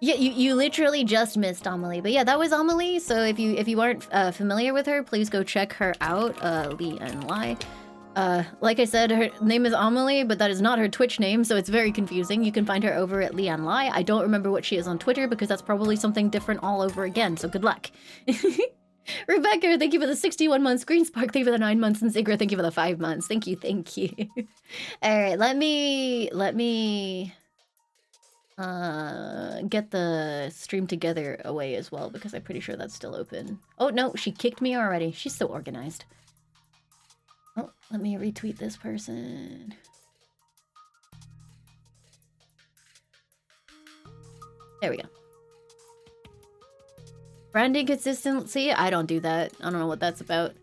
Yeah, you literally just missed AmaLee, but yeah, that was AmaLee. So if you aren't familiar with her, please go check her out. Lee and Lai. Like I said, her name is AmaLee, but that is not her Twitch name, so it's very confusing. You can find her over at Leanlai. I don't remember what she is on Twitter because that's probably something different all over again, so good luck. Rebecca, thank you for the 61 months. Green Spark, thank you for the 9 months. And Zigra, thank you for the 5 months. Thank you, thank you. Alright, let me get the stream together away as well, because I'm pretty sure that's still open. Oh no, she kicked me already. She's so organized. Oh, let me retweet this person. There we go. Branding consistency? I don't do that. I don't know what that's about.